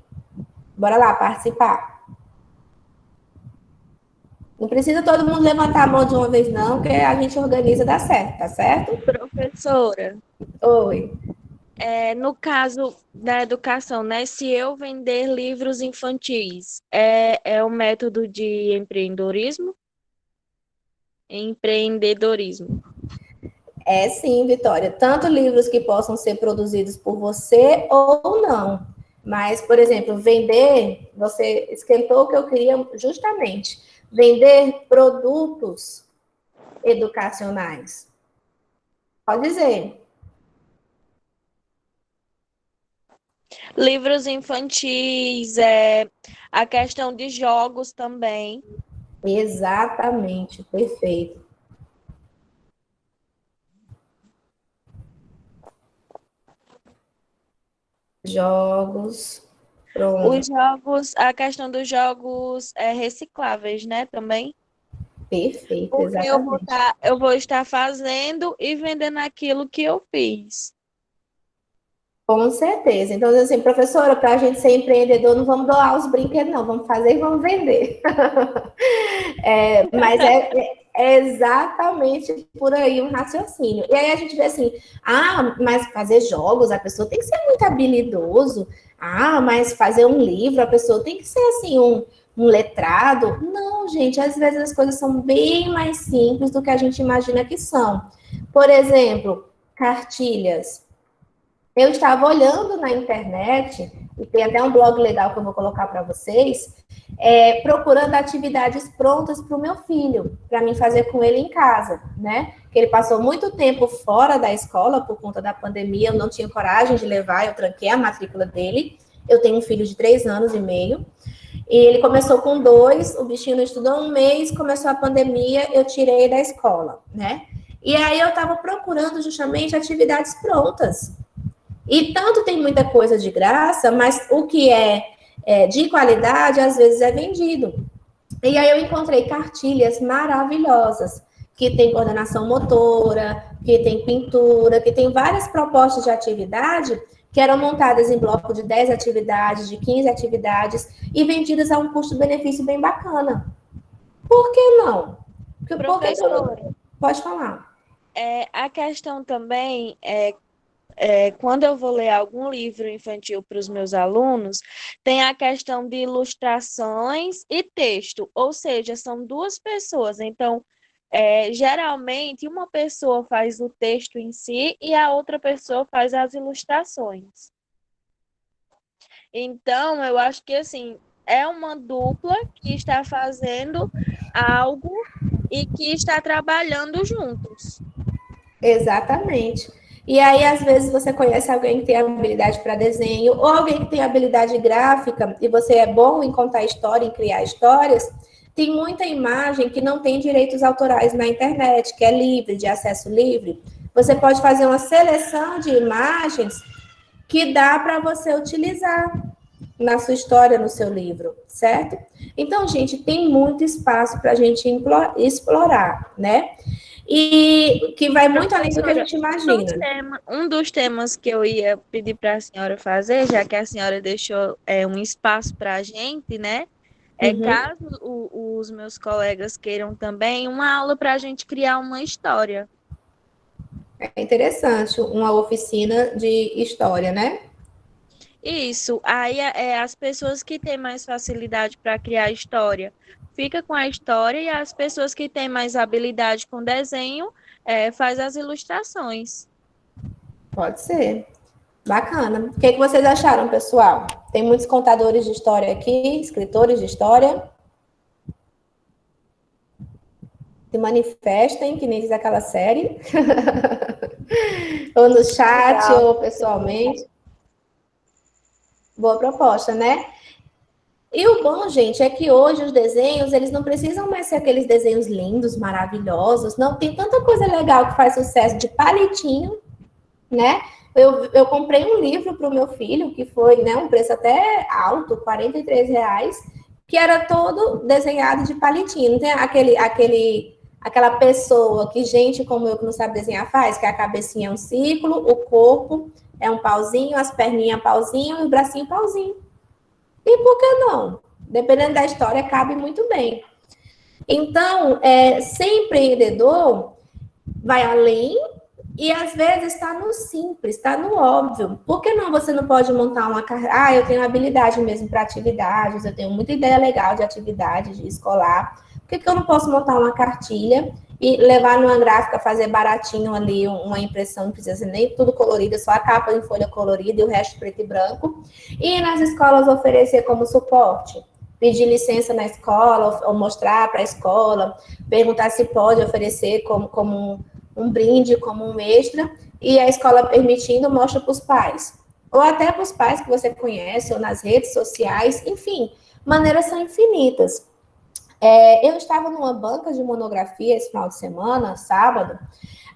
Bora lá participar. Não precisa todo mundo levantar a mão de uma vez, não, que a gente organiza, dá certo, tá certo? Professora, Oi. no caso da educação, né? Se eu vender livros infantis, é um método de empreendedorismo? Empreendedorismo. É sim, Vitória. Tanto livros que possam ser produzidos por você ou não. Mas, por exemplo, vender, você esquentou o que eu queria justamente. Vender produtos educacionais. Pode dizer. Livros infantis, a questão de jogos também. Exatamente, perfeito. Jogos, pronto. Os jogos, a questão dos jogos recicláveis, né, também. Perfeito, Porque exatamente. eu vou estar fazendo e vendendo aquilo que eu fiz. Com certeza. Então, assim, professora, para a gente ser empreendedor, não vamos doar os brinquedos, não. Vamos fazer e vamos vender. Mas é exatamente por aí um raciocínio. E aí a gente vê assim, mas fazer jogos, a pessoa tem que ser muito habilidoso. Mas fazer um livro, a pessoa tem que ser assim, um letrado. Não, gente, às vezes as coisas são bem mais simples do que a gente imagina que são. Por exemplo, cartilhas. Eu estava olhando na internet, e tem até um blog legal que eu vou colocar para vocês, procurando atividades prontas para o meu filho, para mim fazer com ele em casa, né? Porque ele passou muito tempo fora da escola por conta da pandemia, eu não tinha coragem de levar, eu tranquei a matrícula dele. Eu tenho um filho de 3 anos e meio, e ele começou com 2, o bichinho não estudou um mês, começou a pandemia, eu tirei da escola, né? E aí eu estava procurando justamente atividades prontas. E tanto tem muita coisa de graça, mas o que é de qualidade, às vezes é vendido. E aí eu encontrei cartilhas maravilhosas, que tem coordenação motora, que tem pintura, que tem várias propostas de atividade que eram montadas em bloco de 10 atividades, de 15 atividades, e vendidas a um custo-benefício bem bacana. Por que não? Professora, Pode falar. a questão também quando eu vou ler algum livro infantil para os meus alunos, tem a questão de ilustrações e texto, ou seja, são 2 pessoas. Então, geralmente, uma pessoa faz o texto em si e a outra pessoa faz as ilustrações. Então, eu acho que, assim, é uma dupla que está fazendo algo e que está trabalhando juntos. Exatamente. E aí, às vezes, você conhece alguém que tem habilidade para desenho, ou alguém que tem habilidade gráfica, e você é bom em contar história, em criar histórias, tem muita imagem que não tem direitos autorais na internet, que é livre, de acesso livre. Você pode fazer uma seleção de imagens que dá para você utilizar na sua história, no seu livro, certo? Então, gente, tem muito espaço para a gente explorar, né? E que vai muito além do que a gente imagina. Um dos temas que eu ia pedir para a senhora fazer, já que a senhora deixou um espaço para a gente, né? Caso os meus colegas queiram também, uma aula para a gente criar uma história. É interessante, uma oficina de história, né? Isso. Aí as pessoas que têm mais facilidade para criar história, fica com a história, e as pessoas que têm mais habilidade com desenho, faz as ilustrações. Pode ser. Bacana. O que vocês acharam, pessoal? Tem muitos contadores de história aqui, escritores de história. Se manifestem, que nem diz aquela série. Ou no chat, legal, ou pessoalmente. Boa proposta, né? E o bom, gente, é que hoje os desenhos, eles não precisam mais ser aqueles desenhos lindos, maravilhosos. Não, tem tanta coisa legal que faz sucesso de palitinho, né? Eu comprei um livro para o meu filho, que foi, né, um preço até alto, R$43, que era todo desenhado de palitinho. Não tem aquela pessoa que gente como eu que não sabe desenhar faz, que a cabecinha é um círculo, o corpo é um pauzinho, as perninhas pauzinho e o bracinho pauzinho. E por que não? Dependendo da história, cabe muito bem. Então, ser empreendedor vai além e, às vezes, está no simples, está no óbvio. Por que não você não pode montar uma carreira? Ah, eu tenho habilidade mesmo para atividades, eu tenho muita ideia legal de atividade de escolar. Por que eu não posso montar uma cartilha e levar numa gráfica, fazer baratinho ali uma impressão, não precisa ser nem tudo colorido, só a capa em folha colorida e o resto preto e branco. E nas escolas oferecer como suporte, pedir licença na escola, ou mostrar para a escola, perguntar se pode oferecer como um brinde, como um extra, e a escola permitindo, mostra para os pais. Ou até para os pais que você conhece, ou nas redes sociais, enfim, maneiras são infinitas. Eu estava numa banca de monografia esse final de semana, sábado,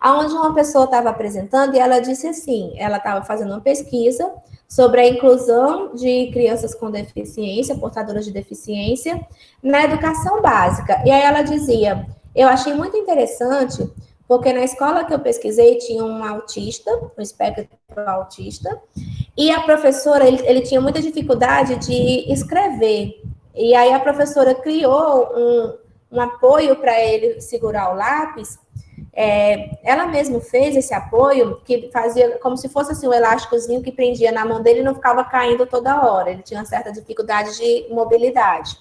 onde uma pessoa estava apresentando e ela disse assim, ela estava fazendo uma pesquisa sobre a inclusão de crianças com deficiência, portadoras de deficiência, na educação básica. E aí ela dizia, eu achei muito interessante, porque na escola que eu pesquisei tinha um autista, um espectro autista, e a professora, ele tinha muita dificuldade de escrever. E aí a professora criou um apoio para ele segurar o lápis. Ela mesma fez esse apoio, que fazia como se fosse assim, um elásticozinho que prendia na mão dele e não ficava caindo toda hora. Ele tinha uma certa dificuldade de mobilidade.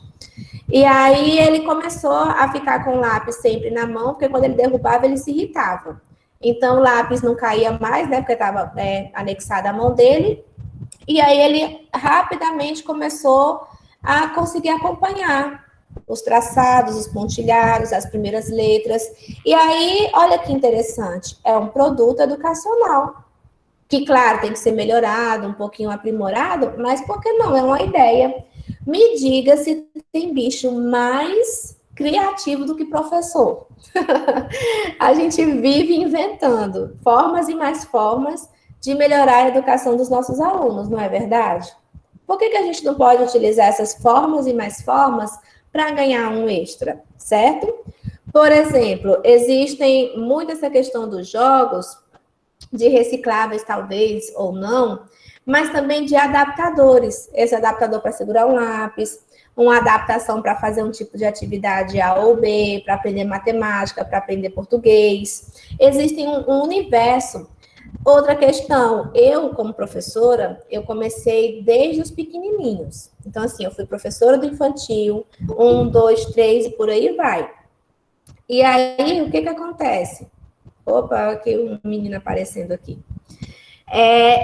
E aí ele começou a ficar com o lápis sempre na mão, porque quando ele derrubava, ele se irritava. Então o lápis não caía mais, né, porque estava anexado à mão dele. E aí ele rapidamente começou a conseguir acompanhar os traçados, os pontilhados, as primeiras letras. E aí, olha que interessante, é um produto educacional, que, claro, tem que ser melhorado, um pouquinho aprimorado, mas por que não? É uma ideia. Me diga se tem bicho mais criativo do que professor. A gente vive inventando formas e mais formas de melhorar a educação dos nossos alunos, não é verdade? Por que a gente não pode utilizar essas formas e mais formas para ganhar um extra, certo? Por exemplo, existem muito essa questão dos jogos, de recicláveis talvez ou não, mas também de adaptadores. Esse adaptador para segurar um lápis, uma adaptação para fazer um tipo de atividade A ou B, para aprender matemática, para aprender português. Existe um universo. Outra questão, eu como professora, eu comecei desde os pequenininhos. Então, assim, eu fui professora do infantil, 1, 2, 3 e por aí vai. E aí, o que acontece? Opa, aqui um menino aparecendo aqui.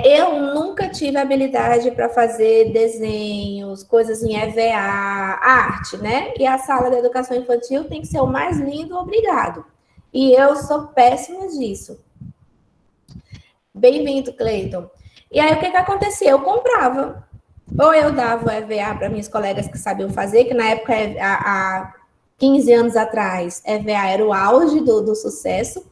Eu nunca tive habilidade para fazer desenhos, coisas em EVA, arte, né? E a sala de educação infantil tem que ser o mais lindo, obrigado. E eu sou péssima disso. Bem-vindo, Cleiton. E aí, o que acontecia? Eu comprava. Ou eu dava o EVA para minhas colegas que sabiam fazer, que na época 15 anos atrás, EVA era o auge do sucesso,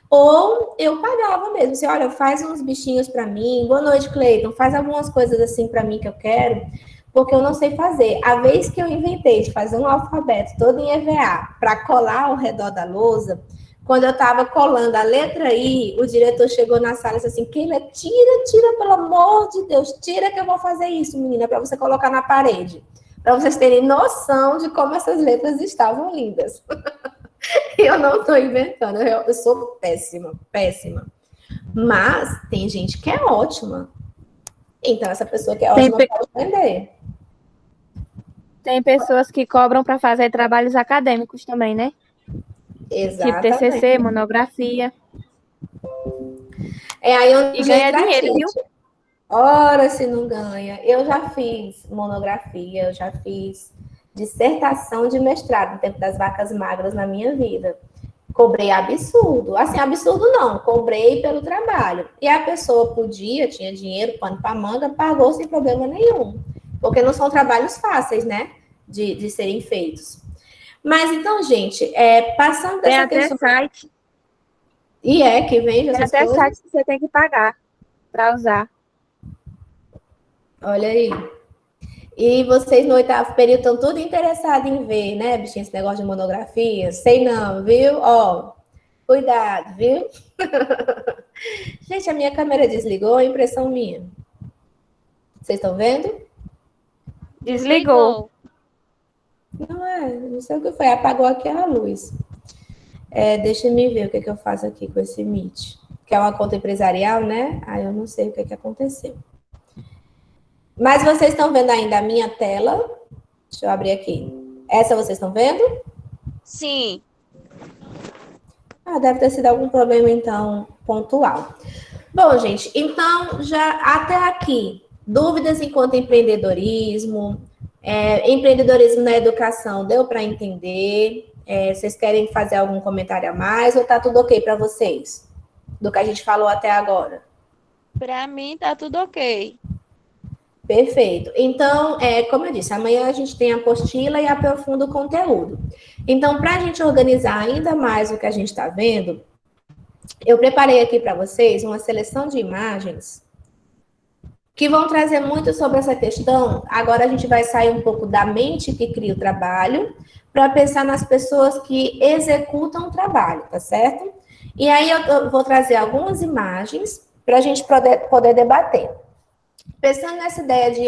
ou eu pagava mesmo, assim, olha, faz uns bichinhos para mim, boa noite, Cleiton, faz algumas coisas assim para mim que eu quero, porque eu não sei fazer. A vez que eu inventei de fazer um alfabeto todo em EVA para colar ao redor da lousa, quando eu estava colando a letra I, o diretor chegou na sala e disse assim, Keila, tira, pelo amor de Deus, tira que eu vou fazer isso, menina, para você colocar na parede. Para vocês terem noção de como essas letras estavam lindas. Eu não estou inventando, eu sou péssima, péssima. Mas tem gente que é ótima. Então, essa pessoa que é ótima pode vender. Tem pessoas que cobram para fazer trabalhos acadêmicos também, né? Tipo Exatamente. TCC, monografia. É aí onde E ganha entra a dinheiro, viu? gente. Ora, se não ganha. Eu já fiz monografia, eu já fiz dissertação de mestrado no tempo das vacas magras na minha vida. Cobrei absurdo. Assim, absurdo não, cobrei pelo trabalho. E a pessoa podia, tinha dinheiro, pano para manga, pagou sem problema nenhum. Porque não são trabalhos fáceis, né? De serem feitos. Mas então, gente, passando Tem dessa até questão... site. E que vende Tem essas até coisas? site que você tem que pagar para usar. Olha aí. E vocês no 8º período estão tudo interessados em ver, né, bichinho, esse negócio de monografia? Sei não, viu? Ó, cuidado, viu? Gente, a minha câmera desligou, é impressão minha. Vocês estão vendo? Desligou. Não sei o que foi, apagou aqui a luz. Deixa eu ver o que eu faço aqui com esse Meet. Que é uma conta empresarial, né? Aí eu não sei o que aconteceu. Mas vocês estão vendo ainda a minha tela? Deixa eu abrir aqui. Essa vocês estão vendo? Sim. Deve ter sido algum problema, então, pontual. Bom, gente, então, já até aqui, dúvidas enquanto empreendedorismo, empreendedorismo na educação, deu para entender? Vocês querem fazer algum comentário a mais ou tá tudo ok para vocês? Do que a gente falou até agora? Para mim, tá tudo ok. Perfeito. Então, como eu disse, amanhã a gente tem a apostila e aprofunda o conteúdo. Então, para a gente organizar ainda mais o que a gente está vendo, eu preparei aqui para vocês uma seleção de imagens que vão trazer muito sobre essa questão. Agora a gente vai sair um pouco da mente que cria o trabalho para pensar nas pessoas que executam o trabalho, tá certo? E aí eu vou trazer algumas imagens para a gente poder debater. Pensando nessa ideia de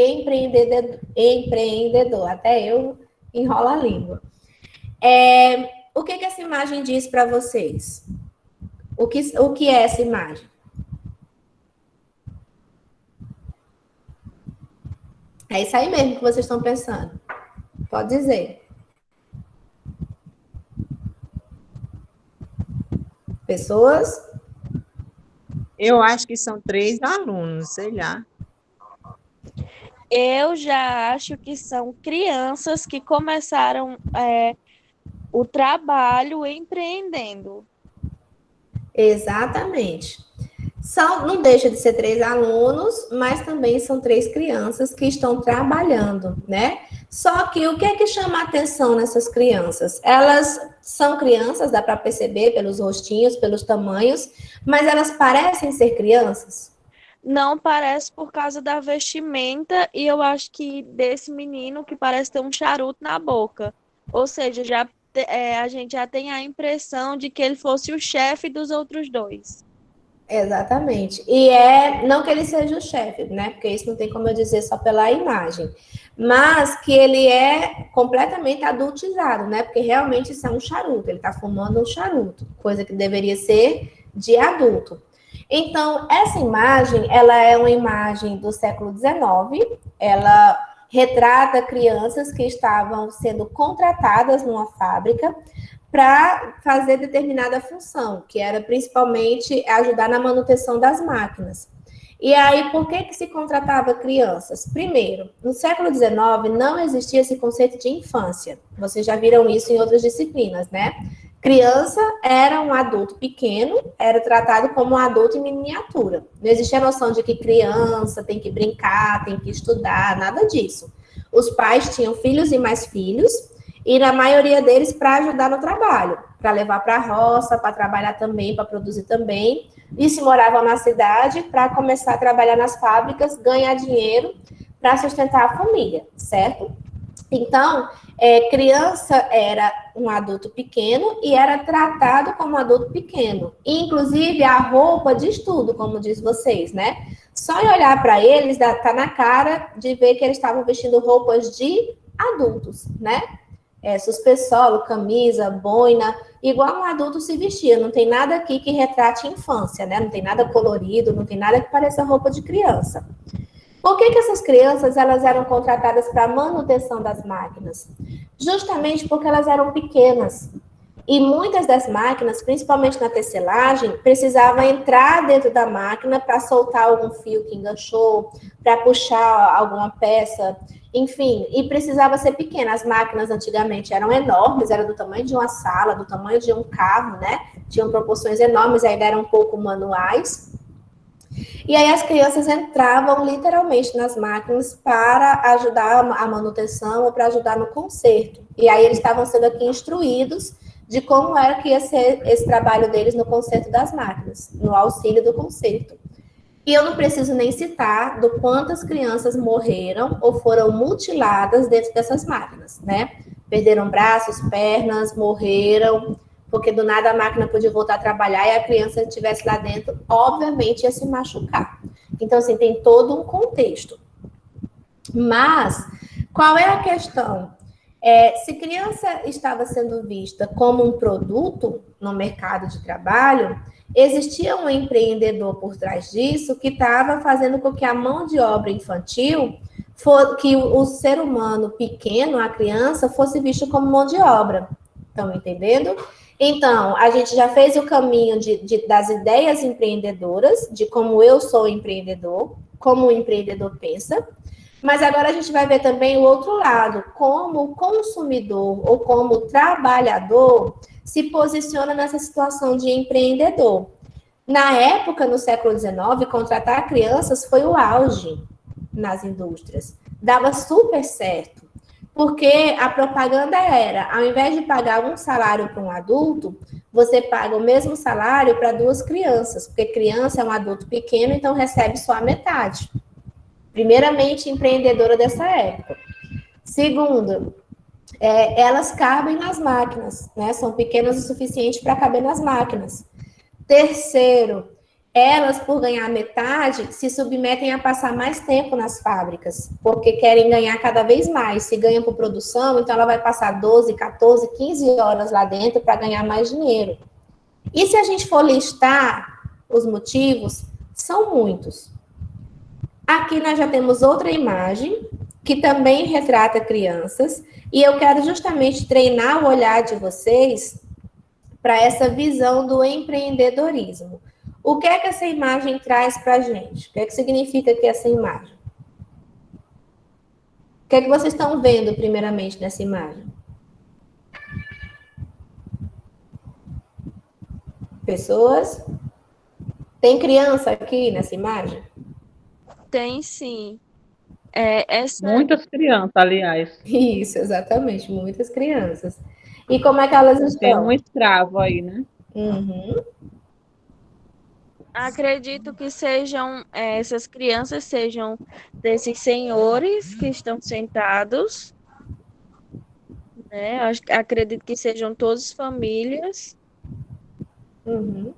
empreendedor, até eu enrolo a língua. O que essa imagem diz para vocês? O que é essa imagem? É isso aí mesmo que vocês estão pensando. Pode dizer. Pessoas? Eu acho que são 3 alunos, sei lá. Eu já acho que são crianças que começaram o trabalho empreendendo. Exatamente. Não deixa de ser 3 alunos, mas também são 3 crianças que estão trabalhando, né? Só que o que é que chama a atenção nessas crianças? Elas são crianças, dá para perceber pelos rostinhos, pelos tamanhos, mas elas parecem ser crianças? Não parece por causa da vestimenta, e eu acho que desse menino que parece ter um charuto na boca. Ou seja, a gente já tem a impressão de que ele fosse o chefe dos outros 2. Exatamente. E não que ele seja o chefe, né? Porque isso não tem como eu dizer só pela imagem. Mas que ele é completamente adultizado, né? Porque realmente isso é um charuto. Ele está fumando um charuto, coisa que deveria ser de adulto. Então, essa imagem, ela é uma imagem do século XIX. Ela retrata crianças que estavam sendo contratadas numa fábrica para fazer determinada função, que era principalmente ajudar na manutenção das máquinas. E aí, por que se contratava crianças? Primeiro, no século XIX não existia esse conceito de infância. Vocês já viram isso em outras disciplinas, né? Criança era um adulto pequeno, era tratado como um adulto em miniatura. Não existia a noção de que criança tem que brincar, tem que estudar, nada disso. Os pais tinham filhos e mais filhos, e na maioria deles para ajudar no trabalho, para levar para a roça, para trabalhar também, para produzir também. E se moravam na cidade para começar a trabalhar nas fábricas, ganhar dinheiro para sustentar a família, certo? Então, criança era um adulto pequeno e era tratado como adulto pequeno. Inclusive, a roupa diz tudo, como diz vocês, né? Só em olhar para eles, tá na cara de ver que eles estavam vestindo roupas de adultos, né? Suspensório, camisa, boina, igual um adulto se vestia. Não tem nada aqui que retrate infância, né? Não tem nada colorido, não tem nada que pareça roupa de criança. Por que essas crianças elas eram contratadas para a manutenção das máquinas? Justamente porque elas eram pequenas. E muitas das máquinas, principalmente na tecelagem, precisavam entrar dentro da máquina para soltar algum fio que enganchou, para puxar alguma peça, enfim, e precisava ser pequena. As máquinas antigamente eram enormes, eram do tamanho de uma sala, do tamanho de um carro, né? Tinham proporções enormes, ainda eram um pouco manuais. E aí as crianças entravam literalmente nas máquinas para ajudar a manutenção ou para ajudar no conserto. E aí eles estavam sendo aqui instruídos de como era que ia ser esse trabalho deles no conserto das máquinas, no auxílio do conserto. E eu não preciso nem citar do quantas crianças morreram ou foram mutiladas dentro dessas máquinas, né? Perderam braços, pernas, morreram, porque do nada a máquina podia voltar a trabalhar e a criança que estivesse lá dentro, obviamente, ia se machucar. Então, assim, tem todo um contexto. Mas, qual é a questão? Se criança estava sendo vista como um produto no mercado de trabalho, existia um empreendedor por trás disso que estava fazendo com que a mão de obra infantil, que o ser humano pequeno, a criança, fosse visto como mão de obra. Estão entendendo? Então, a gente já fez o caminho das ideias empreendedoras, de como eu sou empreendedor, como o empreendedor pensa, mas agora a gente vai ver também o outro lado, como o consumidor ou como o trabalhador se posiciona nessa situação de empreendedor. Na época, no século XIX, contratar crianças foi o auge nas indústrias. Dava super certo. Porque a propaganda era, ao invés de pagar um salário para um adulto, você paga o mesmo salário para 2 crianças, porque criança é um adulto pequeno, então recebe só a metade. Primeiramente, empreendedora dessa época. Segundo, elas cabem nas máquinas, né? São pequenas o suficiente para caber nas máquinas. Terceiro, elas, por ganhar metade, se submetem a passar mais tempo nas fábricas, porque querem ganhar cada vez mais. Se ganham por produção, então ela vai passar 12, 14, 15 horas lá dentro para ganhar mais dinheiro. E se a gente for listar os motivos, são muitos. Aqui nós já temos outra imagem, que também retrata crianças, e eu quero justamente treinar o olhar de vocês para essa visão do empreendedorismo. O que é que essa imagem traz para a gente? O que é que significa aqui essa imagem? O que é que vocês estão vendo, primeiramente, nessa imagem? Pessoas? Tem criança aqui nessa imagem? Tem sim. Muitas crianças, aliás. Isso, exatamente, muitas crianças. E como é que elas estão? Tem um escravo aí, né? Uhum. Acredito que essas crianças sejam desses senhores que estão sentados, né? Acredito que sejam todas famílias. Uhum.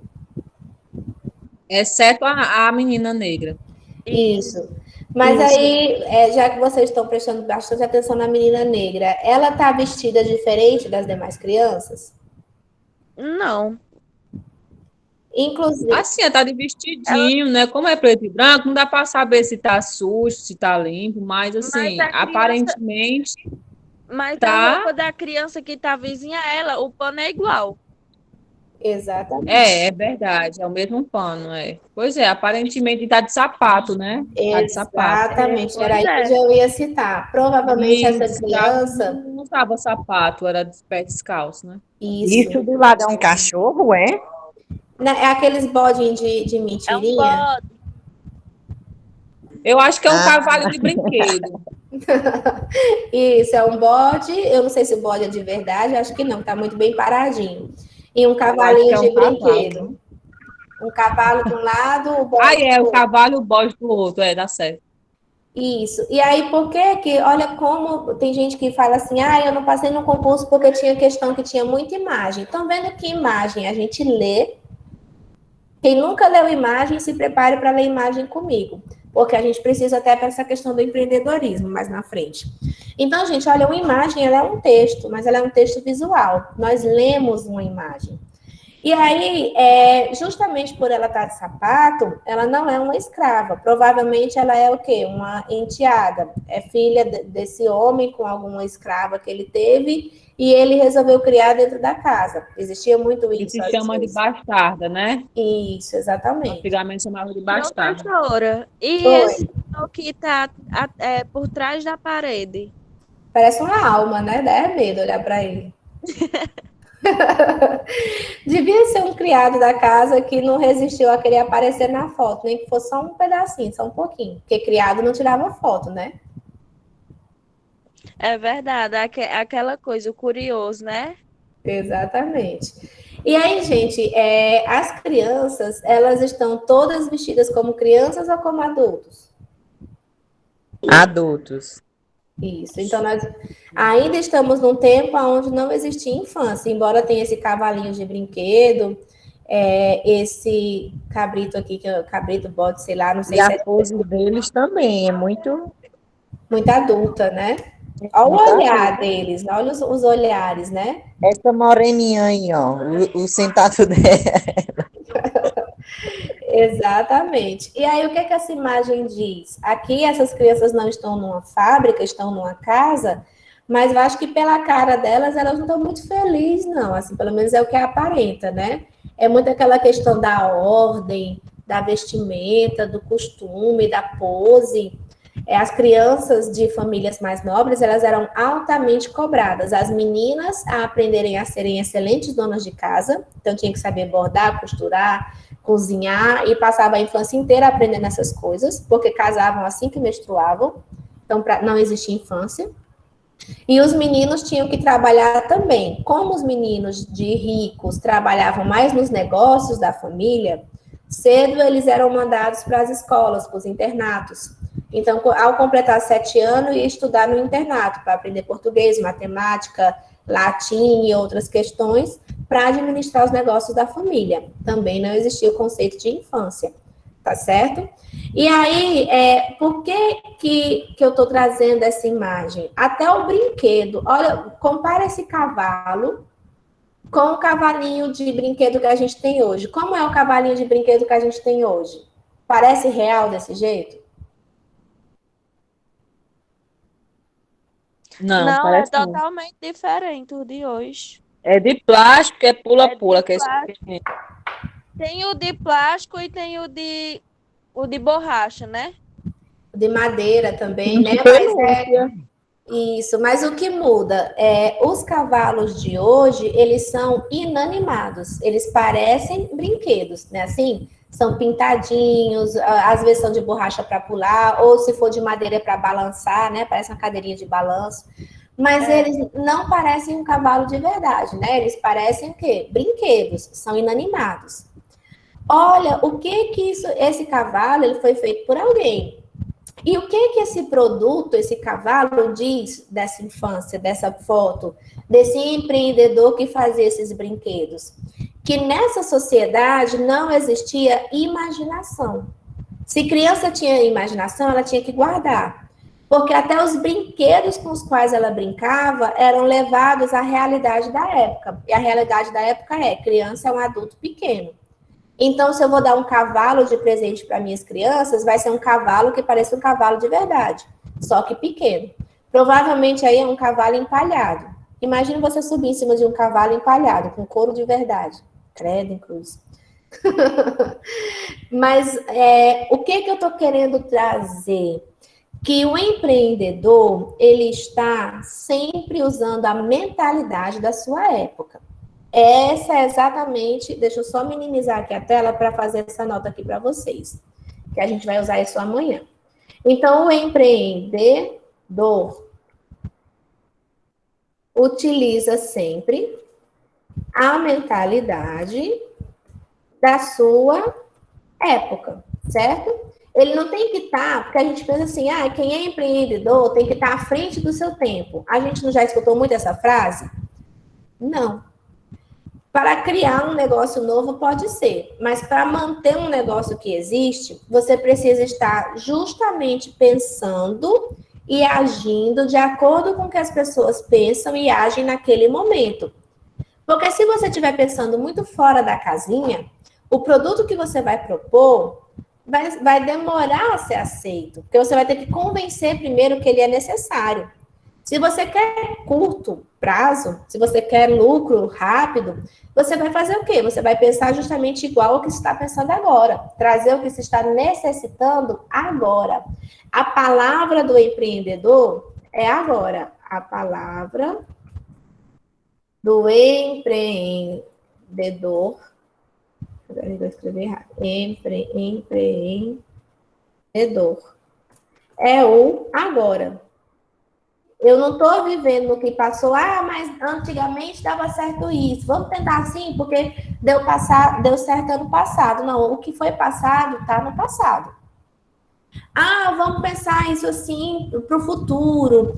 Exceto a menina negra. Isso. Mas aí, já que vocês estão prestando bastante atenção na menina negra, ela está vestida diferente das demais crianças? Não. Inclusive. Assim, ela tá de vestidinho, né? Como é preto e branco, não dá para saber se tá sujo, se tá limpo, mas assim, aparentemente. Mas tá... a roupa da criança que tá vizinha a ela, o pano é igual. Exatamente. É verdade, é o mesmo pano, Pois é, aparentemente tá de sapato, né? Tá de sapato. Exatamente, era aí que eu ia citar. Provavelmente essa criança... Não usava sapato, era de pé descalço, né? Isso do lado é um cachorro, é? É aqueles bodinhos de mentirinha. É um bode. Eu acho que é um cavalo de brinquedo. Isso, é um bode. Eu não sei se o bode é de verdade, acho que não, tá muito bem paradinho. E um cavalinho de brinquedo. Um cavalo de um lado, o bode do o outro. cavalo e o bode do outro, dá certo. Isso. E aí, por que que, olha como tem gente que fala assim, eu não passei no concurso porque tinha questão que tinha muita imagem. Estão vendo que imagem a gente lê? Quem nunca leu imagem, se prepare para ler imagem comigo, porque a gente precisa até para essa questão do empreendedorismo mais na frente. Então, gente, olha, uma imagem, ela é um texto, mas ela é um texto visual. Nós lemos uma imagem. E aí, justamente por ela estar de sapato, ela não é uma escrava. Provavelmente ela é o quê? Uma enteada. É filha desse homem com alguma escrava que ele teve e ele resolveu criar dentro da casa. Existia muito isso. Que se chama de bastarda, né? Isso, exatamente. Antigamente chamava de bastarda. Professora, e esse que está por trás da parede? Parece uma alma, né? Dá medo olhar para ele. Devia ser um criado da casa que não resistiu a querer aparecer na foto, nem que fosse só um pedacinho, só um pouquinho. Porque criado não tirava foto, né? É verdade, aquela coisa, o curioso, né? Exatamente. E aí, gente, as crianças, elas estão todas vestidas como crianças ou como adultos? Adultos. Isso. Então, nós ainda estamos num tempo onde não existia infância, embora tenha esse cavalinho de brinquedo, esse cabrito aqui, que é o cabrito, bode, sei lá, não sei E se a pose deles também é muito adulta, né? Olha o olhar deles, olha os olhares, né? Essa moreninha aí, ó, o sentado dela. Exatamente. E aí, o que é que essa imagem diz? Aqui, essas crianças não estão numa fábrica, estão numa casa, mas eu acho que pela cara delas, elas não estão muito felizes, não. Assim, pelo menos é o que aparenta, né? É muito aquela questão da ordem, da vestimenta, do costume, da pose. As crianças de famílias mais nobres, elas eram altamente cobradas. As meninas a aprenderem a serem excelentes donas de casa, então tinha que saber bordar, costurar, cozinhar, e passava a infância inteira aprendendo essas coisas, porque casavam assim que menstruavam, então não existia infância. E os meninos tinham que trabalhar também. Como os meninos de ricos trabalhavam mais nos negócios da família, cedo eles eram mandados para as escolas, para os internatos. Então, ao completar 7 anos, ia estudar no internato para aprender português, matemática, latim e outras questões para administrar os negócios da família. Também não existia o conceito de infância, tá certo? E aí, por que eu estou trazendo essa imagem? Até o brinquedo. Olha, compara esse cavalo com o cavalinho de brinquedo que a gente tem hoje. Como é o cavalinho de brinquedo que a gente tem hoje? Parece real desse jeito? Não, é totalmente diferente o de hoje. É de plástico, é pula-pula. Tem o de plástico e tem o de borracha, né? De madeira também, né? Mas isso, mas o que muda os cavalos de hoje, eles são inanimados, eles parecem brinquedos, né? Assim, são pintadinhos, às vezes são de borracha para pular, ou se for de madeira para balançar, né? Parece uma cadeirinha de balanço. Mas eles não parecem um cavalo de verdade, né? Eles parecem o quê? Brinquedos, são inanimados. Olha, o que esse cavalo, ele foi feito por alguém. E o que esse produto, esse cavalo diz dessa infância, dessa foto, desse empreendedor que fazia esses brinquedos? Que nessa sociedade não existia imaginação. Se criança tinha imaginação, ela tinha que guardar. Porque até os brinquedos com os quais ela brincava eram levados à realidade da época. E a realidade da época criança é um adulto pequeno. Então, se eu vou dar um cavalo de presente para minhas crianças, vai ser um cavalo que parece um cavalo de verdade, só que pequeno. Provavelmente aí é um cavalo empalhado. Imagina você subir em cima de um cavalo empalhado, com couro de verdade. Credo em cruz. Mas o que eu estou querendo trazer? Que o empreendedor, ele está sempre usando a mentalidade da sua época. Essa é exatamente, deixa eu só minimizar aqui a tela para fazer essa nota aqui para vocês, que a gente vai usar isso amanhã. Então, o empreender utiliza sempre a mentalidade da sua época, certo? Ele não tem que estar, porque a gente pensa assim, quem é empreendedor tem que estar à frente do seu tempo. A gente não já escutou muito essa frase? Não. Para criar um negócio novo pode ser, mas para manter um negócio que existe, você precisa estar justamente pensando e agindo de acordo com o que as pessoas pensam e agem naquele momento. Porque se você estiver pensando muito fora da casinha, o produto que você vai propor vai demorar a ser aceito, porque você vai ter que convencer primeiro que ele é necessário. Se você quer curto prazo, se você quer lucro rápido, você vai fazer o quê? Você vai pensar justamente igual ao que você está pensando agora, trazer o que você está necessitando agora. A palavra do empreendedor é agora. A palavra do empreendedor, eu vou escrever errado, empreendedor, é o agora. Eu não estou vivendo no que passou, mas antigamente dava certo isso, vamos tentar assim, porque deu certo ano passado. Não, o que foi passado está no passado. Vamos pensar isso assim para o futuro.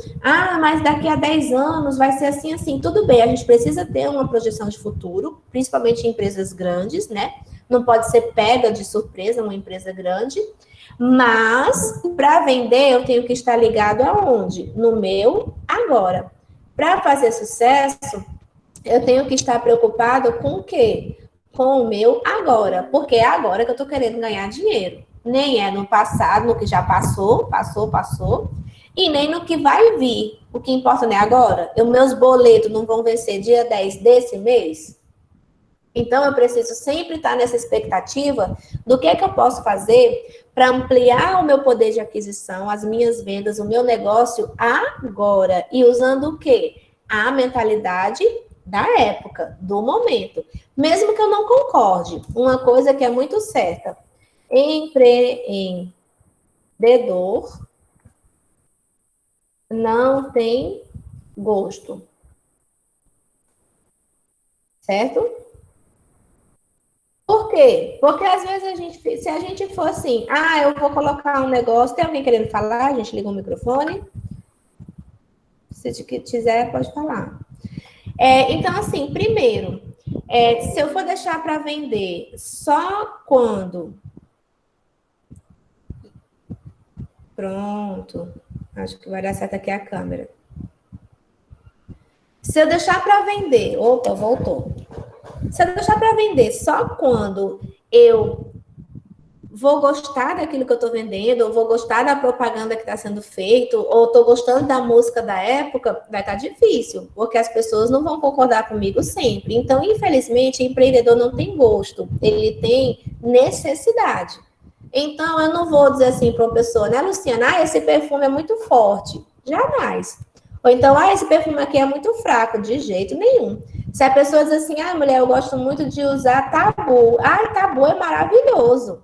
Mas daqui a 10 anos vai ser assim, assim. Tudo bem, a gente precisa ter uma projeção de futuro, principalmente em empresas grandes, né? Não pode ser pega de surpresa uma empresa grande. Mas, para vender, eu tenho que estar ligado aonde? No meu agora. Para fazer sucesso, eu tenho que estar preocupado com o quê? Com o meu agora. Porque é agora que eu estou querendo ganhar dinheiro. Nem é no passado, no que já passou, e nem no que vai vir. O que importa não é agora. Meus boletos não vão vencer dia 10 desse mês? Então, eu preciso sempre estar nessa expectativa do que é que eu posso fazer para ampliar o meu poder de aquisição, as minhas vendas, o meu negócio agora. E usando o quê? A mentalidade da época, do momento. Mesmo que eu não concorde, uma coisa que é muito certa. Empreendedor não tem gosto. Certo? Por quê? Porque às vezes se a gente for assim, eu vou colocar um negócio, tem alguém querendo falar? A gente liga o microfone. Se quiser, pode falar. Então, assim, primeiro, se eu for deixar para vender só quando... Pronto. Acho que vai dar certo aqui a câmera. Se eu deixar para vender... Opa, voltou. Se eu deixar para vender só quando eu vou gostar daquilo que eu estou vendendo, ou vou gostar da propaganda que está sendo feita, ou estou gostando da música da época, vai estar difícil, porque as pessoas não vão concordar comigo sempre. Então, infelizmente, o empreendedor não tem gosto, ele tem necessidade. Então, eu não vou dizer assim para uma pessoa, né, Luciana, esse perfume é muito forte. Jamais. Ou então, esse perfume aqui é muito fraco. De jeito nenhum. Se a pessoa diz assim, mulher, eu gosto muito de usar Tabu. Tabu é maravilhoso.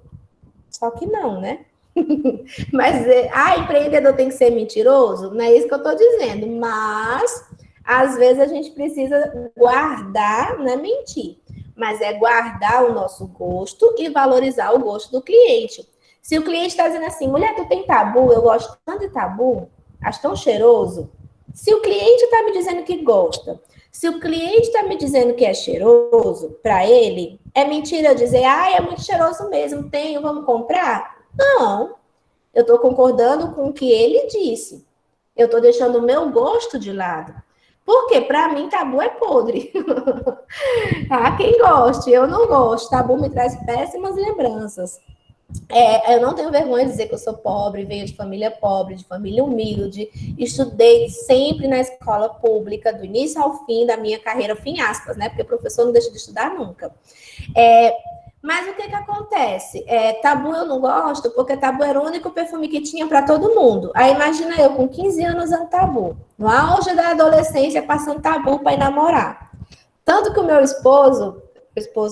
Só que não, né? Mas, empreendedor tem que ser mentiroso? Não é isso que eu estou dizendo. Mas, às vezes, a gente precisa guardar, não é mentir, mas é guardar o nosso gosto e valorizar o gosto do cliente. Se o cliente está dizendo assim, mulher, tu tem Tabu? Eu gosto tanto de Tabu, acho tão cheiroso. Se o cliente está me dizendo que gosta, se o cliente está me dizendo que é cheiroso, para ele, é mentira eu dizer, é muito cheiroso mesmo, tenho, vamos comprar? Não, eu estou concordando com o que ele disse. Eu estou deixando o meu gosto de lado. Porque, para mim, Tabu é podre. Quem goste, eu não gosto. Tabu me traz péssimas lembranças. Eu não tenho vergonha de dizer que eu sou pobre, venho de família pobre, de família humilde, estudei sempre na escola pública, do início ao fim da minha carreira, fim aspas, né? Porque professor não deixa de estudar nunca. Mas o que acontece? Tabu eu não gosto, porque Tabu era o único perfume que tinha para todo mundo. Aí imagina eu com 15 anos usando Tabu, no auge da adolescência, passando Tabu para ir namorar. Tanto que o meu esposo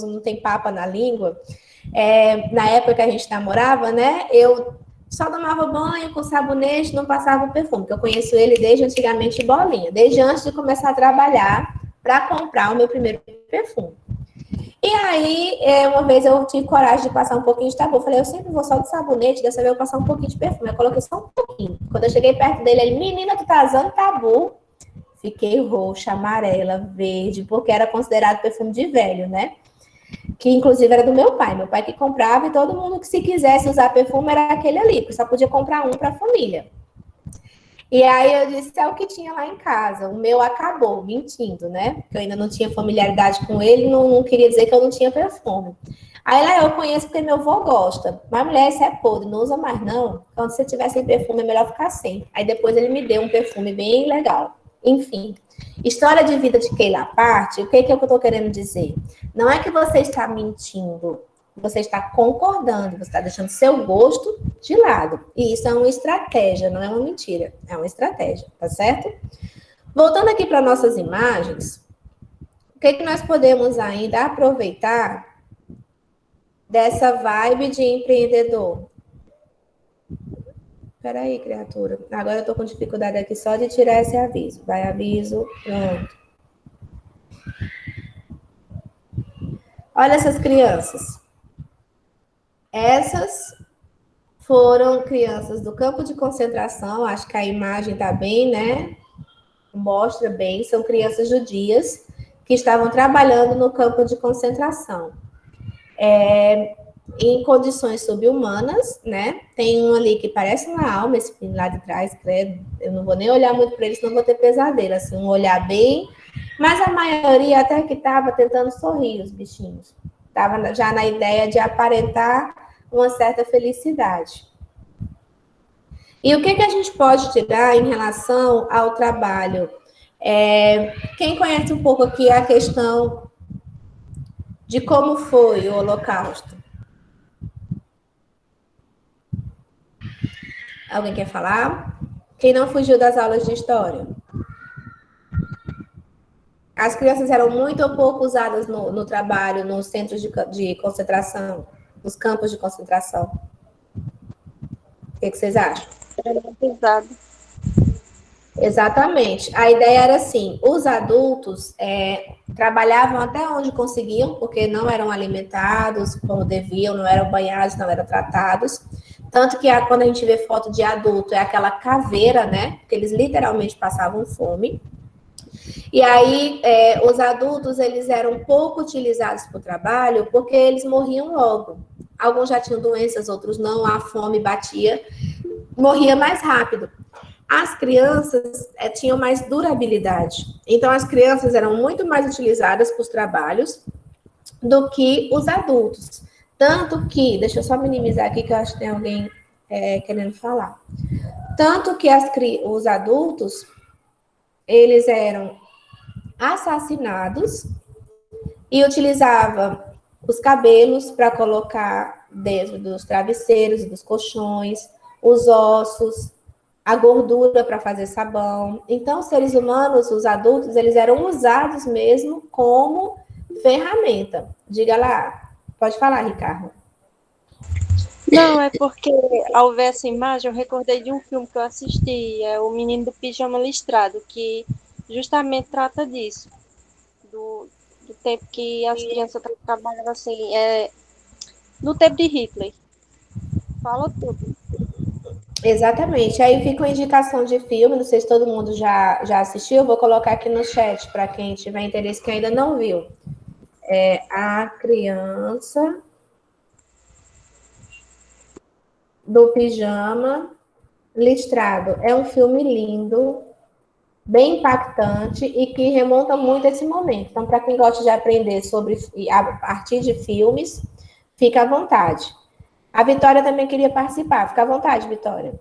não tem papa na língua, na época que a gente namorava, né, eu só tomava banho com sabonete, não passava perfume, porque eu conheço ele desde antigamente bolinha, desde antes de começar a trabalhar para comprar o meu primeiro perfume. E aí, uma vez eu tive coragem de passar um pouquinho de tabu. Eu falei, eu sempre vou só de sabonete, dessa vez eu vou passar um pouquinho de perfume. Eu coloquei só um pouquinho. Quando eu cheguei perto dele, ele, menina, tu tá usando tabu? Fiquei roxa, amarela, verde, porque era considerado perfume de velho, né? Que inclusive era do meu pai que comprava, e todo mundo que se quisesse usar perfume era aquele ali, porque só podia comprar um para a família. E aí eu disse, é o que tinha lá em casa, o meu acabou, mentindo, né? Porque eu ainda não tinha familiaridade com ele, não queria dizer que eu não tinha perfume. Aí lá eu conheço porque meu avô gosta, mas mulher, isso é podre, não usa mais não. Quando você tiver sem perfume, é melhor ficar sem. Aí depois ele me deu um perfume bem legal. Enfim, história de vida de Keila à parte, o que é que eu estou querendo dizer? Não é que você está mentindo, você está concordando, você está deixando seu gosto de lado. E isso é uma estratégia, não é uma mentira, é uma estratégia, tá certo? Voltando aqui para nossas imagens, o que nós podemos ainda aproveitar dessa vibe de empreendedor? Peraí, criatura. Agora eu tô com dificuldade aqui só de tirar esse aviso. Vai aviso, pronto. Olha essas crianças. Essas foram crianças do campo de concentração. Acho que a imagem tá bem, né? Mostra bem. São crianças judias que estavam trabalhando no campo de concentração. Em condições subhumanas, né? Tem um ali que parece uma alma, esse filho lá de trás, credo. Eu não vou nem olhar muito para ele, senão vou ter pesadelo. Assim, um olhar bem. Mas a maioria até que estava tentando sorrir, os bichinhos. Estava já na ideia de aparentar uma certa felicidade. E o que a gente pode tirar em relação ao trabalho? Quem conhece um pouco aqui a questão de como foi o Holocausto? Alguém quer falar? Quem não fugiu das aulas de história? As crianças eram muito ou pouco usadas no trabalho, nos centros de concentração, nos campos de concentração. O que vocês acham? Era pesado. Exatamente. A ideia era assim, os adultos trabalhavam até onde conseguiam, porque não eram alimentados como deviam, não eram banhados, não eram tratados. Tanto que quando a gente vê foto de adulto, é aquela caveira, né? Porque eles literalmente passavam fome. E aí, os adultos, eles eram pouco utilizados para o trabalho, porque eles morriam logo. Alguns já tinham doenças, outros não, a fome batia, morria mais rápido. As crianças tinham mais durabilidade. Então, as crianças eram muito mais utilizadas para os trabalhos do que os adultos. Tanto que, deixa eu só minimizar aqui, que eu acho que tem alguém querendo falar. Tanto que os adultos, eles eram assassinados e utilizavam os cabelos para colocar dentro dos travesseiros e dos colchões, os ossos, a gordura para fazer sabão. Então, os seres humanos, os adultos, eles eram usados mesmo como ferramenta. Diga lá. Pode falar, Ricardo. Não, é porque ao ver essa imagem eu recordei de um filme que eu assisti, é O Menino do Pijama Listrado, que justamente trata disso, do tempo que as crianças trabalhavam assim, no tempo de Hitler. Fala tudo. Exatamente. Aí fica uma indicação de filme, não sei se todo mundo já assistiu, eu vou colocar aqui no chat para quem tiver interesse que ainda não viu. A Criança do Pijama Listrado. É um filme lindo, bem impactante e que remonta muito a esse momento. Então, para quem gosta de aprender sobre a partir de filmes, fica à vontade. A Vitória também queria participar. Fica à vontade, Vitória.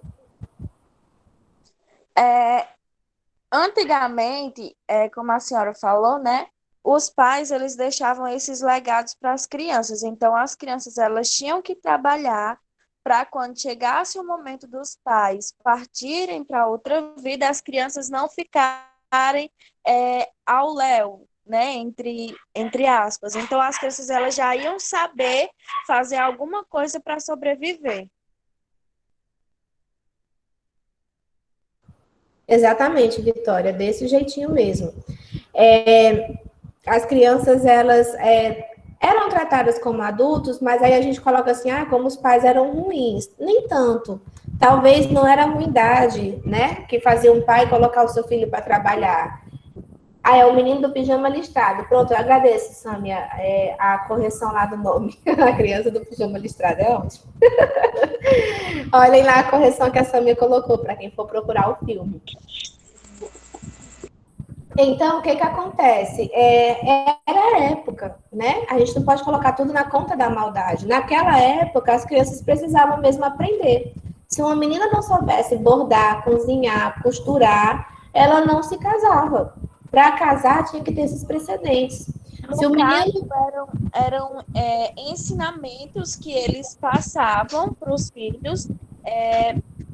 Antigamente, como a senhora falou, né? Os pais, eles deixavam esses legados para as crianças. Então, as crianças, elas tinham que trabalhar para quando chegasse o momento dos pais partirem para outra vida, as crianças não ficarem ao léu, né? Entre aspas. Então, as crianças, elas já iam saber fazer alguma coisa para sobreviver. Exatamente, Vitória, desse jeitinho mesmo. As crianças, elas eram tratadas como adultos, mas aí a gente coloca assim, como os pais eram ruins. Nem tanto. Talvez não era a ruindade, né, que fazia um pai colocar o seu filho para trabalhar. É o menino do pijama listrado. Pronto, eu agradeço, Sâmia, a correção lá do nome. A criança do pijama listrado é ótimo. Olhem lá a correção que a Sâmia colocou, para quem for procurar o filme. Então, o que acontece? Era a época, né? A gente não pode colocar tudo na conta da maldade. Naquela época, as crianças precisavam mesmo aprender. Se uma menina não soubesse bordar, cozinhar, costurar, ela não se casava. Para casar, tinha que ter esses precedentes. Se o menino... eram ensinamentos que eles passavam para os filhos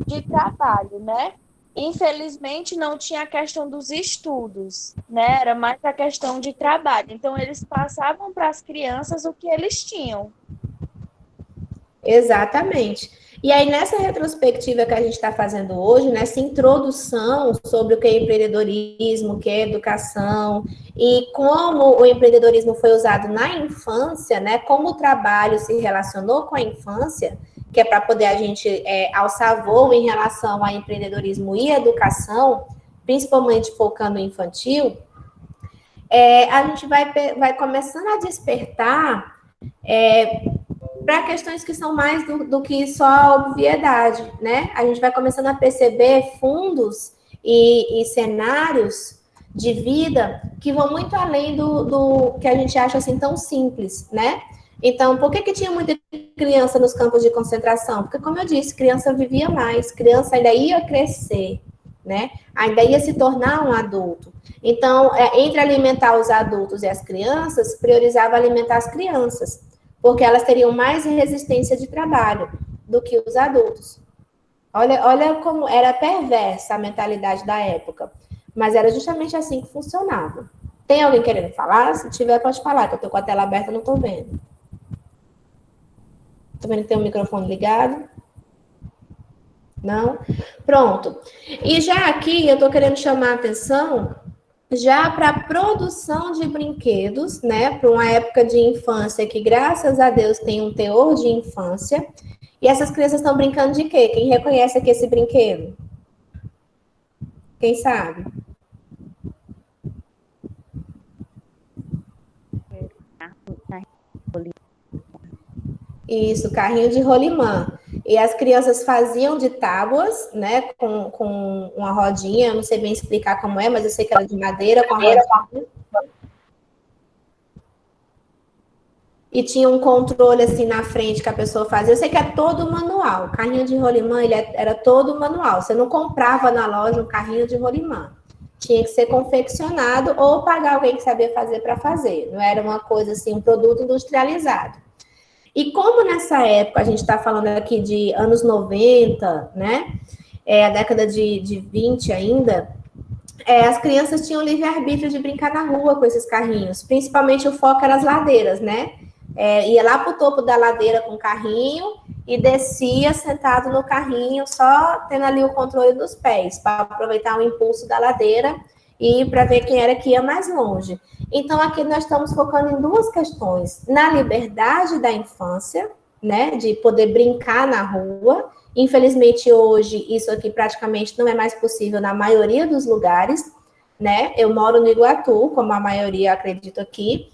de trabalho, né? Infelizmente, não tinha a questão dos estudos, né? Era mais a questão de trabalho. Então, eles passavam para as crianças o que eles tinham. Exatamente. E aí, nessa retrospectiva que a gente está fazendo hoje, nessa introdução sobre o que é empreendedorismo, o que é educação, e como o empreendedorismo foi usado na infância, né? Como o trabalho se relacionou com a infância, que é para poder a gente alçar voo em relação a empreendedorismo e educação, principalmente focando no infantil, a gente vai começando a despertar para questões que são mais do que só a obviedade, né? A gente vai começando a perceber fundos e cenários de vida que vão muito além do que a gente acha assim tão simples, né? Então, por que tinha muita criança nos campos de concentração? Porque, como eu disse, criança vivia mais, criança ainda ia crescer, né? Ainda ia se tornar um adulto. Então, entre alimentar os adultos e as crianças, priorizava alimentar as crianças, porque elas teriam mais resistência de trabalho do que os adultos. Olha como era perversa a mentalidade da época, mas era justamente assim que funcionava. Tem alguém querendo falar? Se tiver, pode falar, que eu estou com a tela aberta e não estou vendo. Estou vendo que tem o microfone ligado. Não? Pronto. E já aqui eu estou querendo chamar a atenção já para a produção de brinquedos, né? Para uma época de infância que, graças a Deus, tem um teor de infância. E essas crianças estão brincando de quê? Quem reconhece aqui esse brinquedo? Quem sabe? Isso, carrinho de rolimã. E as crianças faziam de tábuas, né, com uma rodinha, eu não sei bem explicar como é, mas eu sei que era de madeira, com a rodinha. E tinha um controle, assim, na frente que a pessoa fazia. Eu sei que é todo manual. O carrinho de rolimã, ele era todo manual. Você não comprava na loja um carrinho de rolimã. Tinha que ser confeccionado ou pagar alguém que sabia fazer para fazer. Não era uma coisa, assim, um produto industrializado. E como nessa época, a gente está falando aqui de anos 90, né? A década de 20 ainda, as crianças tinham livre-arbítrio de brincar na rua com esses carrinhos. Principalmente o foco era as ladeiras, né? Ia lá para o topo da ladeira com o carrinho e descia sentado no carrinho, só tendo ali o controle dos pés, para aproveitar o impulso da ladeira e para ver quem era que ia mais longe. Então, aqui nós estamos focando em duas questões. Na liberdade da infância, né, de poder brincar na rua. Infelizmente, hoje, isso aqui praticamente não é mais possível na maioria dos lugares, né? Eu moro no Iguatu, como a maioria acredito aqui,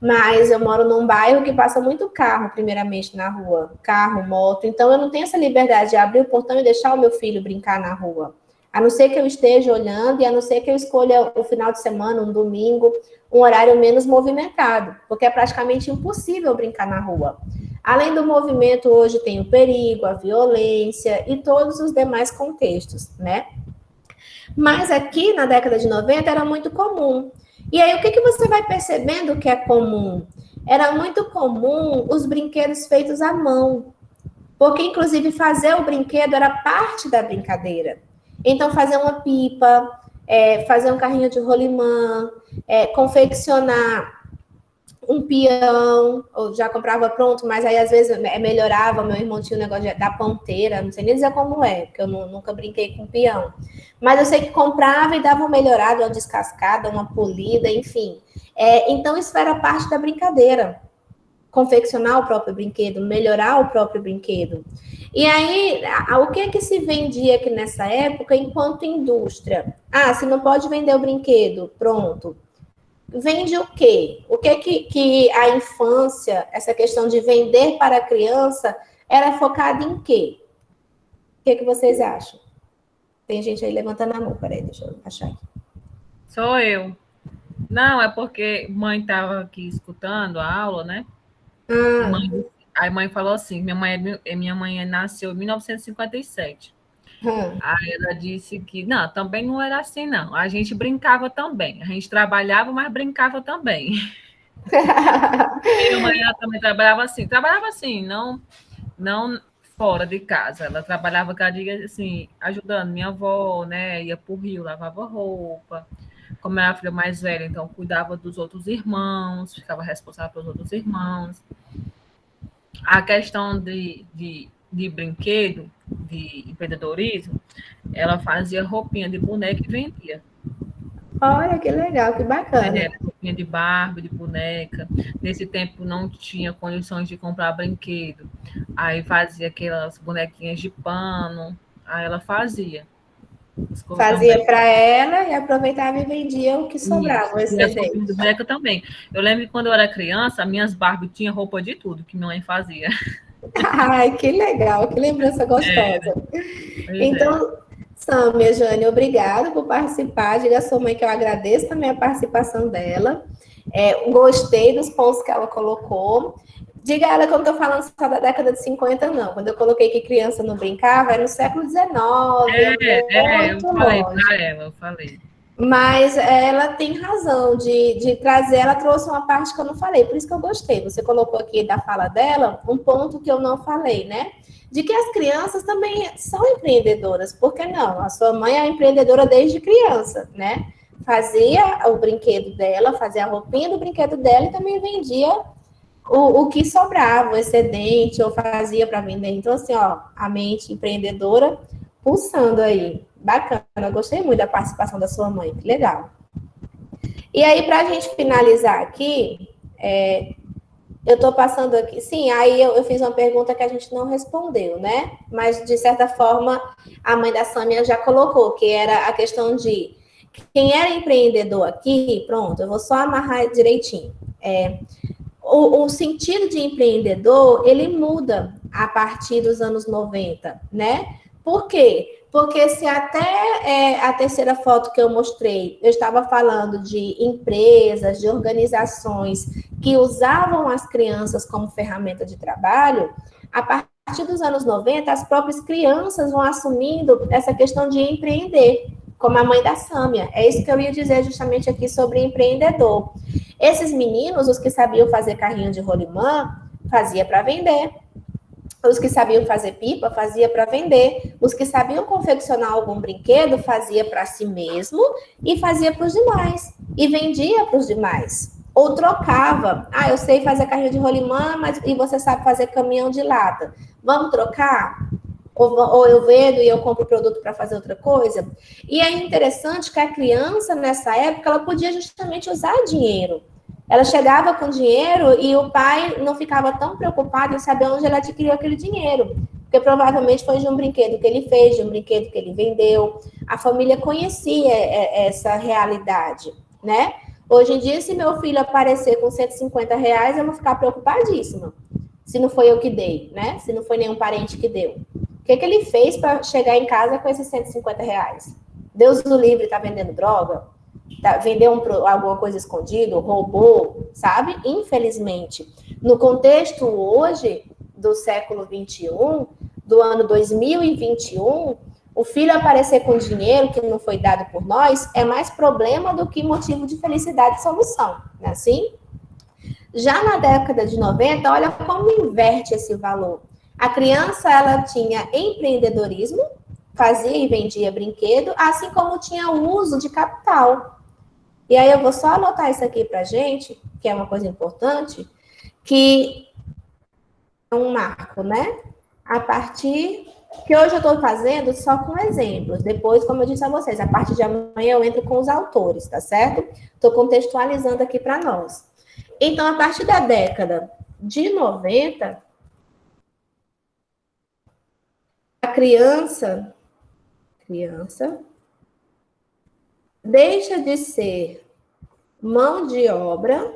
mas eu moro num bairro que passa muito carro, primeiramente, na rua. Carro, moto. Então, eu não tenho essa liberdade de abrir o portão e deixar o meu filho brincar na rua. A não ser que eu esteja olhando e a não ser que eu escolha o final de semana, um domingo, um horário menos movimentado, porque é praticamente impossível brincar na rua. Além do movimento, hoje tem o perigo, a violência e todos os demais contextos, né? Mas aqui, na década de 90, era muito comum. E aí, o que você vai percebendo que é comum? Era muito comum os brinquedos feitos à mão, porque, inclusive, fazer o brinquedo era parte da brincadeira. Então, fazer uma pipa, fazer um carrinho de rolimã, confeccionar um peão, ou já comprava pronto, mas aí às vezes melhorava. Meu irmão tinha o negócio da ponteira, não sei nem dizer como é, porque eu nunca brinquei com peão. Mas eu sei que comprava e dava uma melhorada, uma descascada, uma polida, enfim. Então isso era parte da brincadeira. Confeccionar o próprio brinquedo, melhorar o próprio brinquedo. E aí, o que é que se vendia aqui nessa época enquanto indústria? Se não pode vender o brinquedo, pronto. Vende o quê? O que que a infância, essa questão de vender para a criança, era focada em quê? O que vocês acham? Tem gente aí levantando a mão, peraí, deixa eu achar aqui. Sou eu. Não, é porque mãe estava aqui escutando a aula, né? A mãe falou assim, minha mãe nasceu em 1957. Aí ela disse que, não, também não era assim, não. A gente brincava também. A gente trabalhava, mas brincava também. Minha mãe também trabalhava assim, não fora de casa. Ela trabalhava cada dia, assim, ajudando minha avó, né? Ia para o rio, lavava roupa. Como era a filha mais velha, então cuidava dos outros irmãos, ficava responsável pelos outros irmãos. A questão de brinquedo, de empreendedorismo, ela fazia roupinha de boneca e vendia. Olha, que legal, que bacana. Roupinha de Barbie, de boneca. Nesse tempo não tinha condições de comprar brinquedo. Aí fazia aquelas bonequinhas de pano. Aí ela fazia. Fazia para ela e aproveitava e vendia o que sobrava. E as roupinhas de boneca também. Eu lembro que quando eu era criança, minhas Barbie tinham roupa de tudo que minha mãe fazia. Ai, que legal, que lembrança gostosa. Então, Sâmia, Jane, obrigada por participar. Diga à sua mãe que eu agradeço também a participação dela. Gostei dos pontos que ela colocou. Diga a ela que eu não estou falando só da década de 50, não. Quando eu coloquei que criança não brincava, era no século XIX. Eu falei para ela, eu falei. Mas ela tem razão de trazer, ela trouxe uma parte que eu não falei, por isso que eu gostei. Você colocou aqui da fala dela um ponto que eu não falei, né? De que as crianças também são empreendedoras, por que não? A sua mãe é empreendedora desde criança, né? Fazia o brinquedo dela, fazia a roupinha do brinquedo dela e também vendia o que sobrava, o excedente, ou fazia para vender. Então, assim, ó, a mente empreendedora pulsando aí. Bacana, gostei muito da participação da sua mãe, que legal. E aí, para a gente finalizar aqui, eu estou passando aqui, sim, aí eu fiz uma pergunta que a gente não respondeu, né? Mas, de certa forma, a mãe da Sâmia já colocou, que era a questão de quem era empreendedor aqui, pronto, eu vou só amarrar direitinho. O sentido de empreendedor, ele muda a partir dos anos 90, né? Por quê? Porque se até a terceira foto que eu mostrei, eu estava falando de empresas, de organizações que usavam as crianças como ferramenta de trabalho, a partir dos anos 90, as próprias crianças vão assumindo essa questão de empreender, como a mãe da Sâmia. É isso que eu ia dizer justamente aqui sobre empreendedor. Esses meninos, os que sabiam fazer carrinho de rolimã, fazia para vender. Os que sabiam fazer pipa, fazia para vender. Os que sabiam confeccionar algum brinquedo, fazia para si mesmo e fazia para os demais. E vendia para os demais. Ou trocava. Eu sei fazer carrinho de rolimã, e você sabe fazer caminhão de lata. Vamos trocar? Ou eu vendo e eu compro produto para fazer outra coisa? E é interessante que a criança, nessa época, ela podia justamente usar dinheiro. Ela chegava com dinheiro e o pai não ficava tão preocupado em saber onde ela adquiriu aquele dinheiro. Porque provavelmente foi de um brinquedo que ele fez, de um brinquedo que ele vendeu. A família conhecia essa realidade, né? Hoje em dia, se meu filho aparecer com R$150, eu vou ficar preocupadíssima. Se não foi eu que dei, né? Se não foi nenhum parente que deu. O que ele fez para chegar em casa com esses R$150? Deus o livre, tá vendendo droga? Vendeu alguma coisa escondida, roubou, sabe? Infelizmente. No contexto hoje, do século XXI, do ano 2021, o filho aparecer com dinheiro que não foi dado por nós é mais problema do que motivo de felicidade e solução, não é assim? Já na década de 90, olha como inverte esse valor. A criança, ela tinha empreendedorismo, fazia e vendia brinquedo, assim como tinha o uso de capital. E aí eu vou só anotar isso aqui pra gente, que é uma coisa importante, que é um marco, né? A partir que hoje eu estou fazendo só com exemplos. Depois, como eu disse a vocês, a partir de amanhã eu entro com os autores, tá certo? Estou contextualizando aqui para nós. Então, a partir da década de 90, a criança deixa de ser mão de obra.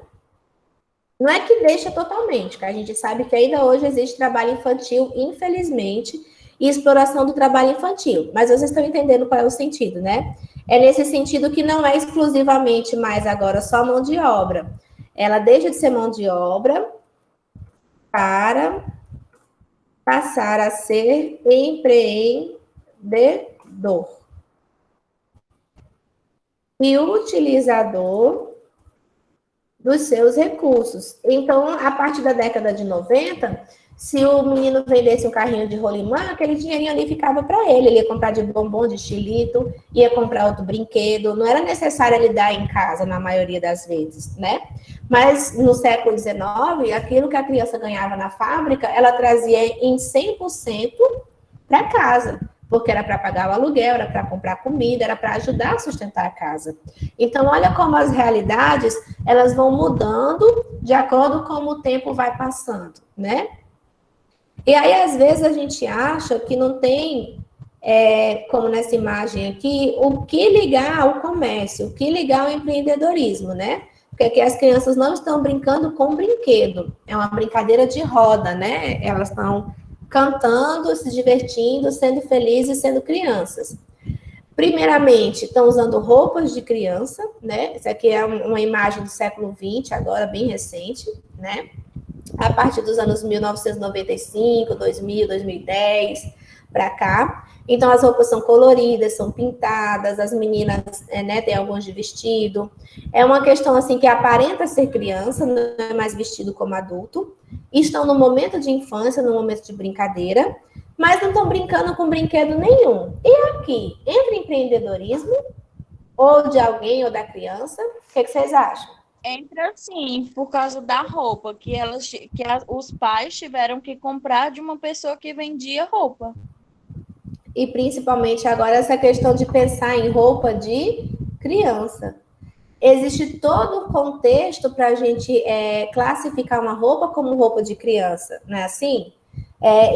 Não é que deixa totalmente, que a gente sabe que ainda hoje existe trabalho infantil, infelizmente, e exploração do trabalho infantil. Mas vocês estão entendendo qual é o sentido, né? É nesse sentido que não é exclusivamente mais agora só mão de obra. Ela deixa de ser mão de obra para passar a ser empreendedor e utilizador dos seus recursos. Então, a partir da década de 90, se o menino vendesse um carrinho de rolimã, aquele dinheirinho ali ficava para ele. Ele ia comprar de bombom, de xilito, ia comprar outro brinquedo. Não era necessário ele dar em casa, na maioria das vezes, né? Mas, no século XIX, aquilo que a criança ganhava na fábrica, ela trazia em 100% para casa. Porque era para pagar o aluguel, era para comprar comida, era para ajudar a sustentar a casa. Então, olha como as realidades, elas vão mudando de acordo com o tempo vai passando, né? E aí, às vezes, a gente acha que não tem, como nessa imagem aqui, o que ligar ao comércio, o que ligar ao empreendedorismo, né? Porque aqui as crianças não estão brincando com brinquedo, é uma brincadeira de roda, né? Elas estão cantando, se divertindo, sendo felizes, sendo crianças. Primeiramente, estão usando roupas de criança, né? Isso aqui é uma imagem do século XX, agora bem recente, né? A partir dos anos 1995, 2000, 2010, para cá. Então, as roupas são coloridas, são pintadas, as meninas, né, têm alguns de vestido. É uma questão, assim, que aparenta ser criança, não é mais vestido como adulto. Estão no momento de infância, no momento de brincadeira, mas não estão brincando com brinquedo nenhum. E aqui, entre empreendedorismo, ou de alguém, ou da criança, o que vocês acham? Entra sim, por causa da roupa, os pais tiveram que comprar de uma pessoa que vendia roupa. E principalmente agora essa questão de pensar em roupa de criança. Existe todo o contexto para a gente classificar uma roupa como roupa de criança, não é assim?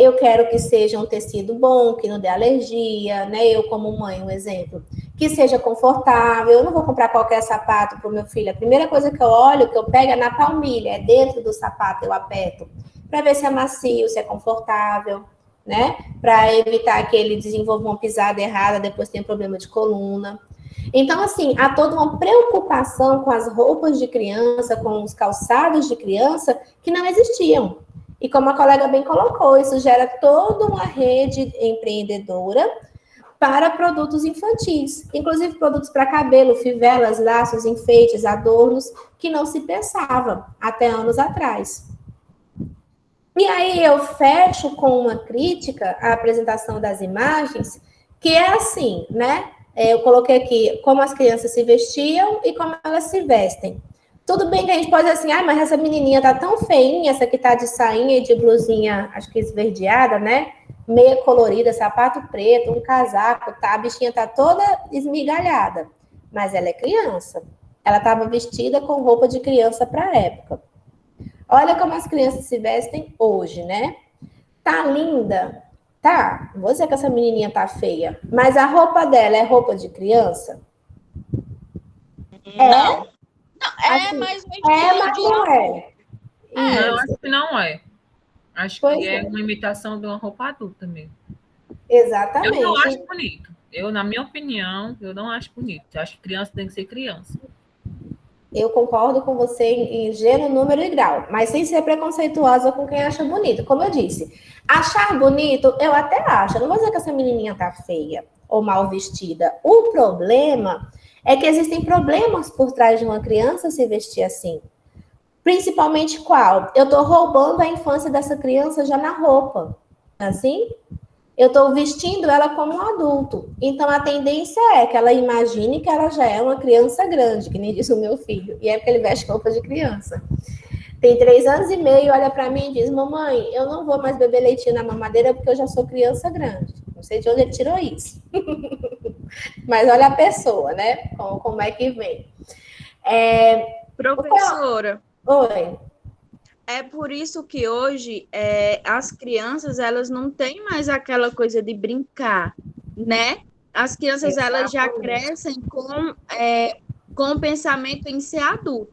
Eu quero que seja um tecido bom, que não dê alergia, né? Eu como mãe, um exemplo. Que seja confortável, eu não vou comprar qualquer sapato para o meu filho. A primeira coisa que eu olho, que eu pego é na palmilha, é dentro do sapato, eu aperto, para ver se é macio, se é confortável, né? Para evitar que ele desenvolva uma pisada errada, depois tenha problema de coluna. Então, assim, há toda uma preocupação com as roupas de criança, com os calçados de criança, que não existiam. E como a colega bem colocou, isso gera toda uma rede empreendedora para produtos infantis, inclusive produtos para cabelo, fivelas, laços, enfeites, adornos, que não se pensava até anos atrás. E aí eu fecho com uma crítica à apresentação das imagens, que é assim, né? Eu coloquei aqui como as crianças se vestiam e como elas se vestem. Tudo bem que a gente pode dizer assim, mas essa menininha tá tão feinha, essa que tá de sainha e de blusinha, acho que esverdeada, né? Meia colorida, sapato preto, um casaco, tá? A bichinha tá toda esmigalhada. Mas ela é criança. Ela estava vestida com roupa de criança para a época. Olha como as crianças se vestem hoje, né? Tá linda? Tá. Não vou dizer que essa menininha tá feia. Mas a roupa dela é roupa de criança? Não. Não, assim, mas mas não é. Não, acho que não é. Acho Pois que é é. uma imitação de uma roupa adulta mesmo. Exatamente. Eu não acho bonito. Na minha opinião, eu não acho bonito. Eu acho que criança tem que ser criança. Eu concordo com você em gênero, número e grau, mas sem ser preconceituosa com quem acha bonito. Como eu disse, achar bonito, eu até acho. Eu não vou dizer que essa menininha tá feia ou mal vestida. O problema é que existem problemas por trás de uma criança se vestir assim. Principalmente qual? Eu tô roubando a infância dessa criança já na roupa. Assim? eu estou vestindo ela como um adulto. Então, a tendência é que ela imagine que ela já é uma criança grande, que nem disse o meu filho. E é porque ele veste roupa de criança. Tem 3 anos e meio, olha para mim e diz, mamãe, eu não vou mais beber leitinho na mamadeira porque eu já sou criança grande. Não sei de onde ele tirou isso. Mas olha a pessoa, né? Como é que vem. Professora. Oi. É por isso que hoje as crianças, elas não têm mais aquela coisa de brincar, né? As crianças, elas já crescem com o pensamento em ser adulto.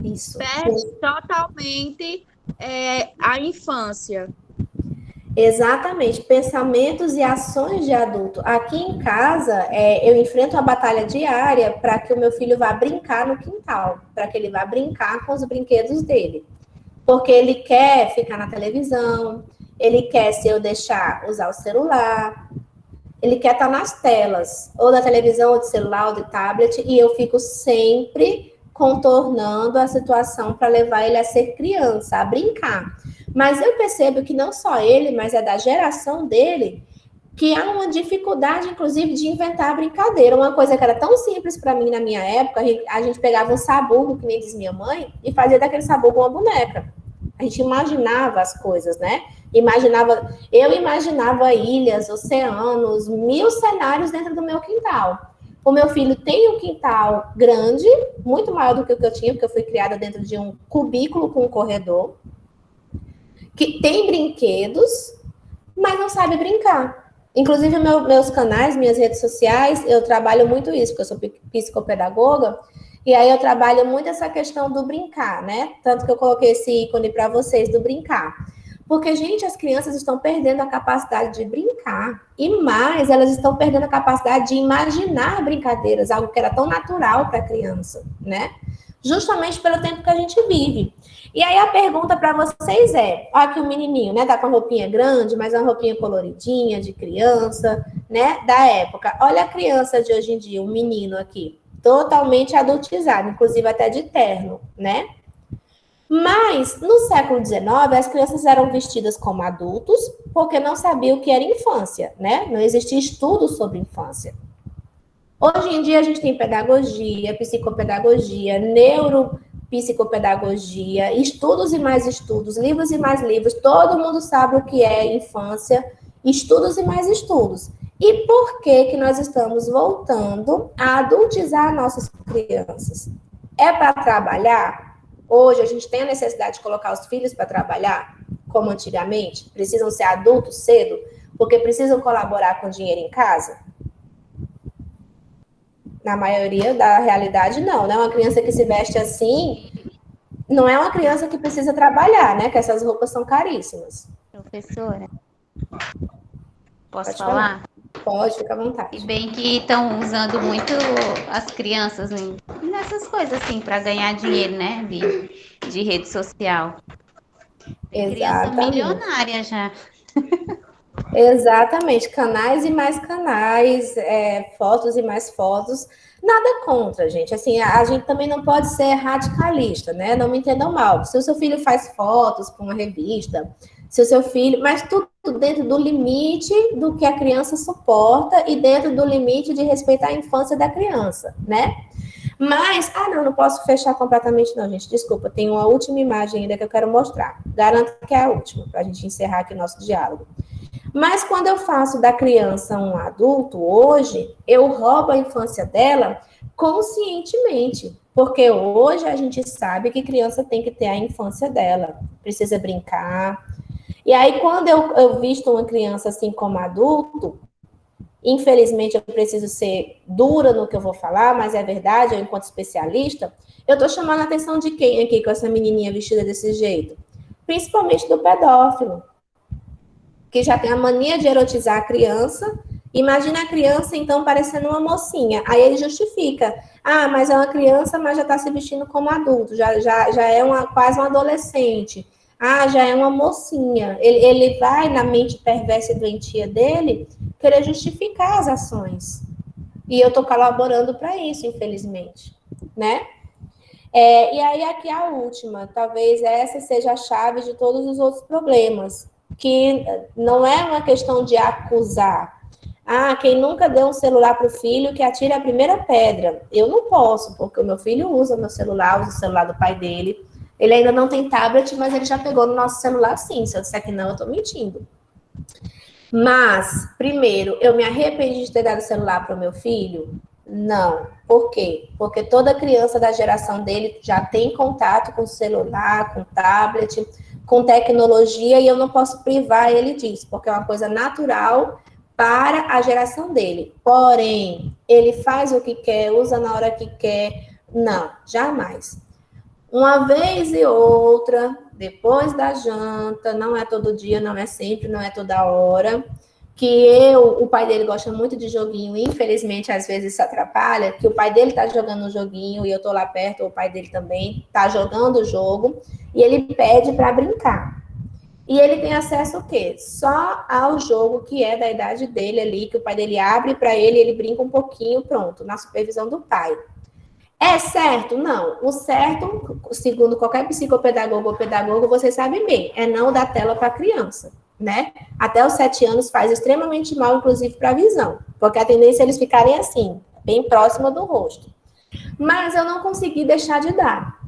Isso. Perde totalmente a infância. Exatamente, pensamentos e ações de adulto. Aqui em casa, eu enfrento uma batalha diária para que o meu filho vá brincar no quintal, para que ele vá brincar com os brinquedos dele. Porque ele quer ficar na televisão, ele quer, se eu deixar, usar o celular, ele quer estar nas telas, ou da televisão, ou do celular, ou do tablet, e eu fico sempre contornando a situação para levar ele a ser criança, a brincar. Mas eu percebo que não só ele, mas é da geração dele, que há uma dificuldade, inclusive, de inventar brincadeira. Uma coisa que era tão simples para mim na minha época, a gente pegava um sabugo, que nem diz minha mãe, e fazia daquele sabugo uma boneca. A gente imaginava as coisas, né? Eu imaginava ilhas, oceanos, 1000 cenários dentro do meu quintal. O meu filho tem um quintal grande, muito maior do que o que eu tinha, porque eu fui criada dentro de um cubículo com um corredor, que tem brinquedos, mas não sabe brincar. Inclusive, meus canais, minhas redes sociais, eu trabalho muito isso, porque eu sou psicopedagoga, e aí eu trabalho muito essa questão do brincar, né? Tanto que eu coloquei esse ícone para vocês do brincar. Porque, gente, as crianças estão perdendo a capacidade de brincar. E mais, elas estão perdendo a capacidade de imaginar brincadeiras, algo que era tão natural para a criança, né? Justamente pelo tempo que a gente vive. E aí a pergunta para vocês olha que o menininho, né, tá com a roupinha grande, mas é uma roupinha coloridinha, de criança, né, da época. Olha a criança de hoje em dia, o menino aqui, totalmente adultizado, inclusive até de terno, né? Mas, no século XIX, as crianças eram vestidas como adultos, porque não sabiam o que era infância, né? Não existia estudo sobre infância. Hoje em dia, a gente tem pedagogia, psicopedagogia, neuropsicopedagogia, estudos e mais estudos, livros e mais livros, todo mundo sabe o que é infância, estudos e mais estudos. E por que nós estamos voltando a adultizar nossas crianças? É para trabalhar? Hoje a gente tem a necessidade de colocar os filhos para trabalhar, como antigamente? Precisam ser adultos cedo, porque precisam colaborar com dinheiro em casa? Na maioria da realidade, não, né? Uma criança que se veste assim, não é uma criança que precisa trabalhar, né? Que essas roupas são caríssimas. Professora, posso falar? Pode, fica à vontade. E bem que estão usando muito as crianças nessas coisas assim, para ganhar dinheiro, né? De rede social. Criança milionária já. Exatamente, canais e mais canais, fotos e mais fotos, nada contra, gente, assim, a gente também não pode ser radicalista, né, não me entendam mal, se o seu filho faz fotos para uma revista, se o seu filho, mas tudo dentro do limite do que a criança suporta e dentro do limite de respeitar a infância da criança, né, mas, não posso fechar completamente não, gente, desculpa, tem uma última imagem ainda que eu quero mostrar, garanto que é a última, para a gente encerrar aqui o nosso diálogo. Mas quando eu faço da criança um adulto hoje, eu roubo a infância dela conscientemente. Porque hoje a gente sabe que criança tem que ter a infância dela. Precisa brincar. E aí, quando eu visto uma criança assim como adulto, infelizmente eu preciso ser dura no que eu vou falar, mas é verdade, eu enquanto especialista, eu estou chamando a atenção de quem aqui com essa menininha vestida desse jeito? Principalmente do pedófilo, que já tem a mania de erotizar a criança. Imagina a criança, então, parecendo uma mocinha. Aí ele justifica. Mas é uma criança, mas já está se vestindo como adulto. Já é quase um adolescente. Já é uma mocinha. Ele vai, na mente perversa e doentia dele, querer justificar as ações. E eu estou colaborando para isso, infelizmente. Né? E aí, aqui a última. Talvez essa seja a chave de todos os outros problemas. que não é uma questão de acusar. Ah, quem nunca deu um celular para o filho que atire a primeira pedra. Eu não posso, porque o meu filho usa o meu celular, usa o celular do pai dele. Ele ainda não tem tablet, mas ele já pegou no nosso celular sim. Se eu disser que não, eu estou mentindo. Mas, primeiro, eu me arrependi de ter dado o celular para o meu filho? Não. Por quê? Porque toda criança da geração dele já tem contato com celular, com tablet, com tecnologia, e eu não posso privar ele disso, porque é uma coisa natural para a geração dele. Porém, ele faz o que quer, usa na hora que quer. Não, jamais. Uma vez e outra, depois da janta, não é todo dia, não é sempre, não é toda hora, que o pai dele gosta muito de joguinho, infelizmente, às vezes isso atrapalha, que o pai dele tá jogando um joguinho e eu tô lá perto, o pai dele também tá jogando o jogo, e ele pede para brincar. E ele tem acesso o quê? Só ao jogo que é da idade dele ali, que o pai dele abre para ele, ele brinca um pouquinho, pronto, na supervisão do pai. É certo? Não. O certo, segundo qualquer psicopedagogo ou pedagogo, vocês sabem bem, é não dar tela para a criança, né? Até os 7 anos faz extremamente mal, inclusive para a visão, porque a tendência é eles ficarem assim, bem próxima do rosto. Mas eu não consegui deixar de dar.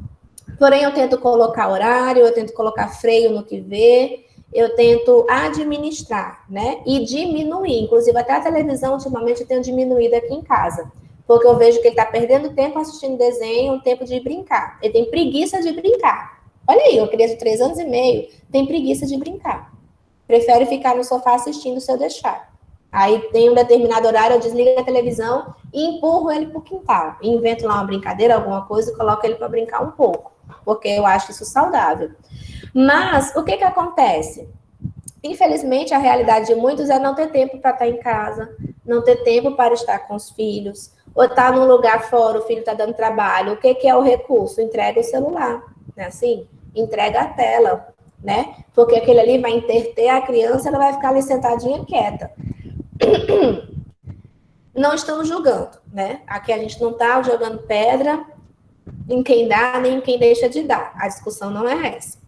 Porém, eu tento colocar horário, eu tento colocar freio no que vê, eu tento administrar, né? E diminuir. Inclusive, até a televisão, ultimamente, eu tenho diminuído aqui em casa. Porque eu vejo que ele está perdendo tempo assistindo desenho, um tempo de brincar. Ele tem preguiça de brincar. Olha aí, uma criança de 3 anos e meio tem preguiça de brincar. Prefere ficar no sofá assistindo se eu deixar. Aí tem um determinado horário, eu desligo a televisão e empurro ele para o quintal. Invento lá uma brincadeira, alguma coisa, e coloco ele para brincar um pouco. Porque eu acho isso saudável. Mas, o que acontece? Infelizmente, a realidade de muitos é não ter tempo para estar em casa, não ter tempo para estar com os filhos, ou estar num lugar fora, o filho está dando trabalho. O que é o recurso? Entrega o celular, né? Assim, entrega a tela, né? Porque aquele ali vai interter a criança, ela vai ficar ali sentadinha quieta. Não estamos julgando, né? Aqui a gente não está jogando pedra em quem dá, nem em quem deixa de dar. A discussão não é essa.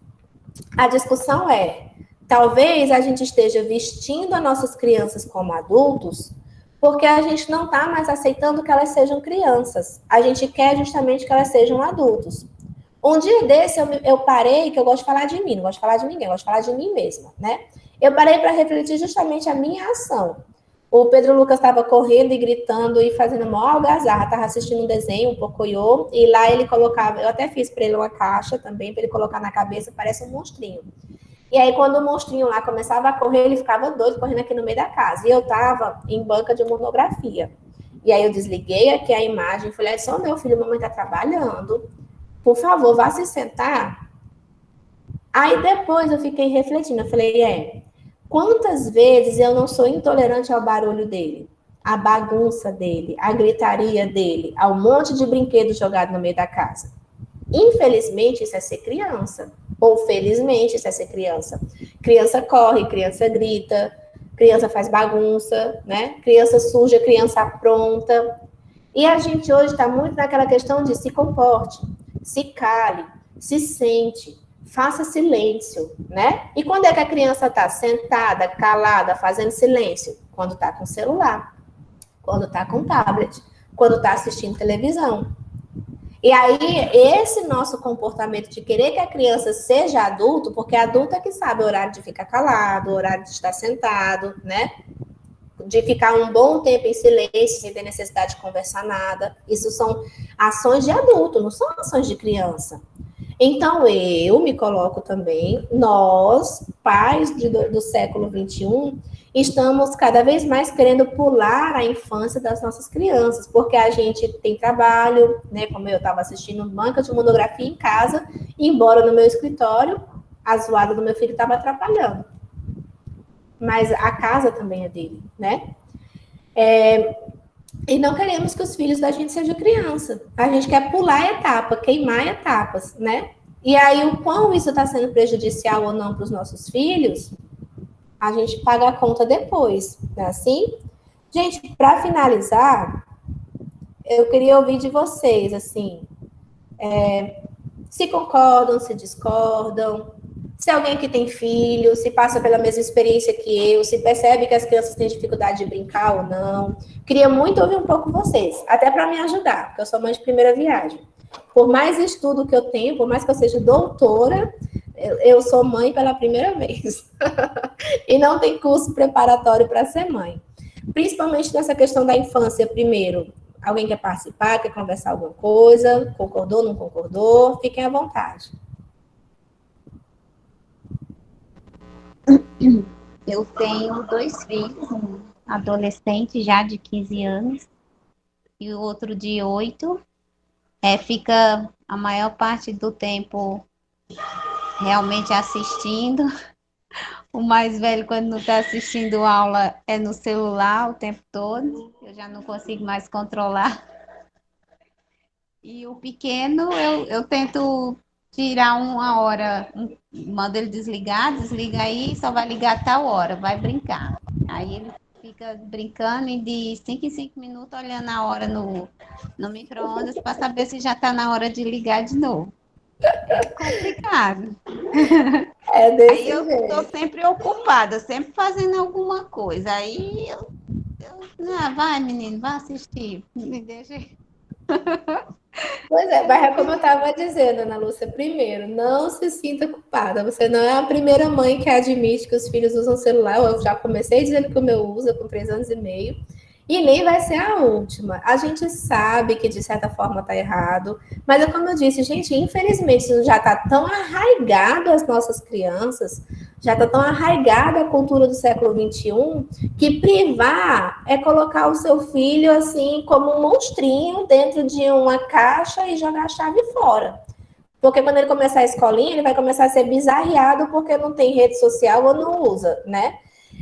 A discussão é, talvez a gente esteja vestindo as nossas crianças como adultos, porque a gente não está mais aceitando que elas sejam crianças. A gente quer justamente que elas sejam adultos. Um dia desse eu parei, que eu gosto de falar de mim, não gosto de falar de ninguém, eu gosto de falar de mim mesma, né? Eu parei para refletir justamente a minha ação. O Pedro Lucas estava correndo e gritando e fazendo maior algazarra, estava assistindo um desenho, um pocoyo, e lá ele colocava, eu até fiz para ele uma caixa também, para ele colocar na cabeça, parece um monstrinho. E aí, quando o monstrinho lá começava a correr, ele ficava doido, correndo aqui no meio da casa. E eu estava em banca de monografia. E aí eu desliguei aqui a imagem, falei, é só meu filho, mamãe está trabalhando, por favor, vá se sentar. Aí depois eu fiquei refletindo, eu falei, quantas vezes eu não sou intolerante ao barulho dele, à bagunça dele, à gritaria dele, ao monte de brinquedos jogados no meio da casa? Infelizmente, isso é ser criança. Ou felizmente, isso é ser criança. Criança corre, criança grita, criança faz bagunça, né? Criança suja, criança apronta. E a gente hoje está muito naquela questão de se comporte, se cale, se sente, faça silêncio, né? E quando é que a criança está sentada, calada, fazendo silêncio? Quando está com celular, quando está com tablet, quando está assistindo televisão. E aí, esse nosso comportamento de querer que a criança seja adulto, porque adulto é que sabe o horário de ficar calado, o horário de estar sentado, né? De ficar um bom tempo em silêncio, sem ter necessidade de conversar nada. Isso são ações de adulto, não são ações de criança. Então, eu me coloco também, nós, pais do século XXI, estamos cada vez mais querendo pular a infância das nossas crianças, porque a gente tem trabalho, né, como eu estava assistindo banca de monografia em casa, embora no meu escritório, a zoada do meu filho estava atrapalhando. Mas a casa também é dele, né? E não queremos que os filhos da gente sejam criança. A gente quer pular a etapa, queimar etapas, né? E aí, o quão isso está sendo prejudicial ou não para os nossos filhos, a gente paga a conta depois, não é assim? Gente, para finalizar, eu queria ouvir de vocês, assim, se concordam, se discordam, Se alguém aqui tem filho, se passa pela mesma experiência que eu, se percebe que as crianças têm dificuldade de brincar ou não. Queria muito ouvir um pouco vocês, até para me ajudar, porque eu sou mãe de primeira viagem. Por mais estudo que eu tenho, por mais que eu seja doutora, eu sou mãe pela primeira vez. E não tem curso preparatório para ser mãe. Principalmente nessa questão da infância, primeiro. Alguém quer participar, quer conversar alguma coisa? Concordou, não concordou? Fiquem à vontade. Eu tenho 2 filhos, um adolescente já de 15 anos e o outro de 8. Fica a maior parte do tempo realmente assistindo. O mais velho, quando não está assistindo aula, é no celular o tempo todo. Eu já não consigo mais controlar. E o pequeno, eu tento tirar uma hora, mando ele desliga aí, só vai ligar tal hora, vai brincar. Aí ele fica brincando e de 5 em 5 minutos olhando a hora no micro-ondas para saber se já está na hora de ligar de novo. É complicado. É desse aí eu jeito. estou sempre ocupada, sempre fazendo alguma coisa. Aí vai, menino, vai assistir. Me deixa. Pois é, mas é como eu estava dizendo, Ana Lúcia, primeiro, não se sinta culpada. Você não é a primeira mãe que admite que os filhos usam celular. Eu já comecei dizendo que o meu usa com 3 anos e meio. E nem vai ser a última. A gente sabe que, de certa forma, está errado. Mas, é como eu disse, gente, infelizmente, isso já está tão arraigado às nossas crianças, já está tão arraigada a cultura do século XXI, que privar é colocar o seu filho, assim, como um monstrinho dentro de uma caixa e jogar a chave fora. Porque quando ele começar a escolinha, ele vai começar a ser bizarreado porque não tem rede social ou não usa, né?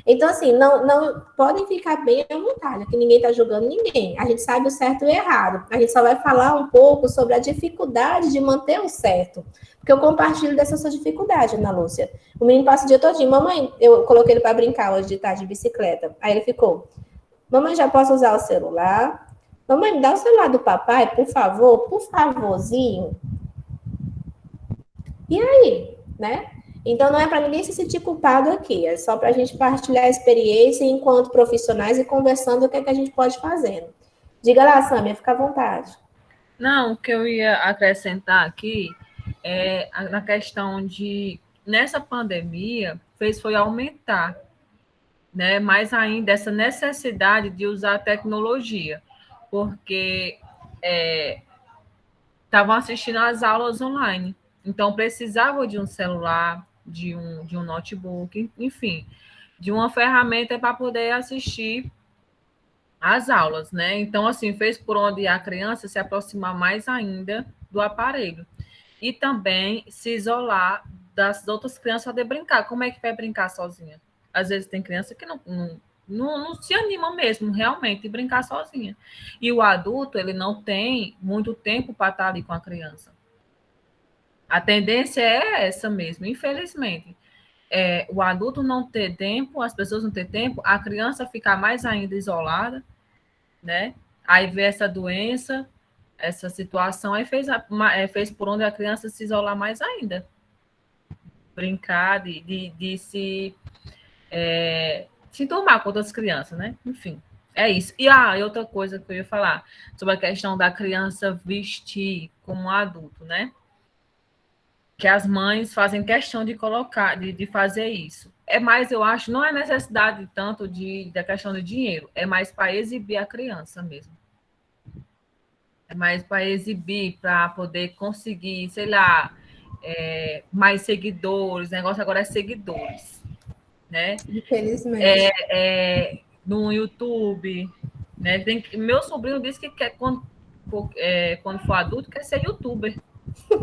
Então, assim, não podem ficar bem à vontade, que ninguém está julgando ninguém. A gente sabe o certo e o errado. A gente só vai falar um pouco sobre a dificuldade de manter o certo. Porque eu compartilho dessa sua dificuldade, Ana Lúcia. O menino passa o dia todinho. Mamãe, eu coloquei ele para brincar hoje de tarde de bicicleta. Aí ele ficou, mamãe, já posso usar o celular? Mamãe, me dá o celular do papai, por favor, por favorzinho. E aí, né? Então, não é para ninguém se sentir culpado aqui, é só para a gente partilhar a experiência enquanto profissionais e conversando o que é que a gente pode fazer. Diga lá, Sâmia, fica à vontade. Não, o que eu ia acrescentar aqui é na questão de, nessa pandemia, foi aumentar, né, mais ainda essa necessidade de usar a tecnologia, porque estavam assistindo às aulas online, então precisavam de um celular, de um notebook, enfim, de uma ferramenta para poder assistir às aulas, né? Então, assim, fez por onde a criança se aproximar mais ainda do aparelho. E também se isolar das outras crianças para poder brincar. Como é que vai brincar sozinha? Às vezes tem criança que não se anima mesmo, realmente, de brincar sozinha. E o adulto, ele não tem muito tempo para estar ali com a criança. A tendência é essa mesmo, infelizmente. O adulto não ter tempo, as pessoas não ter tempo, a criança ficar mais ainda isolada, né? Aí vê essa doença, essa situação, aí fez por onde a criança se isolar mais ainda. Brincar, de se enturmar com outras crianças, né? Enfim, é isso. E outra coisa que eu ia falar, sobre a questão da criança vestir como um adulto, né? Que as mães fazem questão de colocar, de fazer isso. É mais, eu acho, não é necessidade tanto da questão do dinheiro, é mais para exibir a criança mesmo. É mais para exibir, para poder conseguir, sei lá, mais seguidores, o negócio agora é seguidores, né? Infelizmente. No YouTube, né? Meu sobrinho disse que quer, quando for adulto, quer ser youtuber.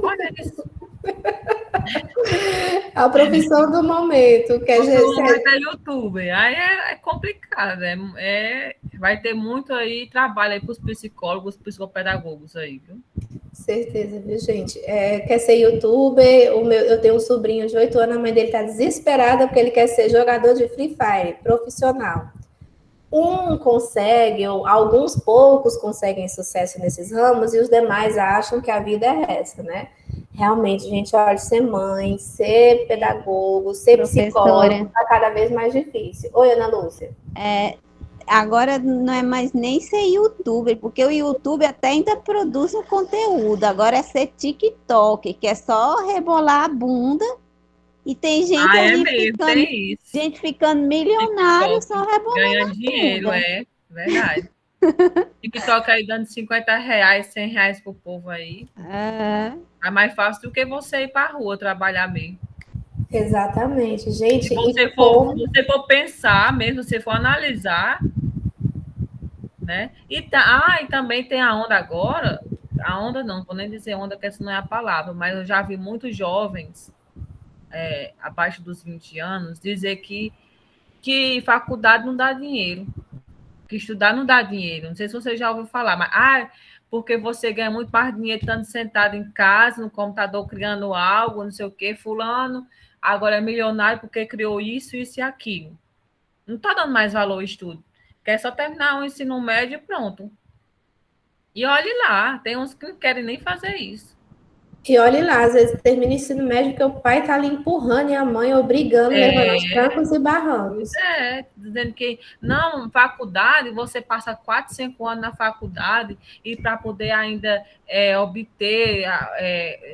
Olha isso. A profissão do momento. Que vai ter youtuber. Aí é complicado. Vai ter muito aí trabalho aí para os psicólogos, psicopedagogos aí, viu? Certeza, viu, gente? Quer ser youtuber? Eu tenho um sobrinho de 8 anos, a mãe dele está desesperada porque ele quer ser jogador de Free Fire, profissional. Um consegue, ou alguns poucos conseguem sucesso nesses ramos, e os demais acham que a vida é essa, né? Realmente, gente, olha, ser mãe, ser pedagogo, ser psicólogo, Professora, está cada vez mais difícil. Oi, Ana Lúcia. agora não é mais nem ser youtuber, porque o YouTube até ainda produz um conteúdo. Agora é ser TikTok, que é só rebolar a bunda e tem Ah, é mesmo, tem isso. gente ficando milionário TikTok, só rebolando ganhando a dinheiro, bunda. é verdade. TikTok aí dando R$ 50, R$ 100 pro povo aí. É. É mais fácil do que você ir pra rua trabalhar mesmo. Exatamente, gente. Se E você for pensar mesmo, se for analisar, né? E também tem a onda agora, a onda não vou nem dizer onda, que essa não é a palavra, mas eu já vi muitos jovens abaixo dos 20 anos dizer que faculdade não dá dinheiro, que estudar não dá dinheiro. Não sei se você já ouviu falar, mas porque você ganha muito mais dinheiro estando sentado em casa, no computador, criando algo, não sei o quê, fulano, agora é milionário porque criou isso, isso e aquilo. Não está dando mais valor ao estudo. Quer só terminar o ensino médio e pronto. E olhe lá, tem uns que não querem nem fazer isso. olhe lá, às vezes termina o ensino médio porque o pai está ali empurrando e a mãe obrigando, levando aos trancos e barrancos. Dizendo que não, faculdade, você passa 4, 5 anos na faculdade e para poder ainda obter,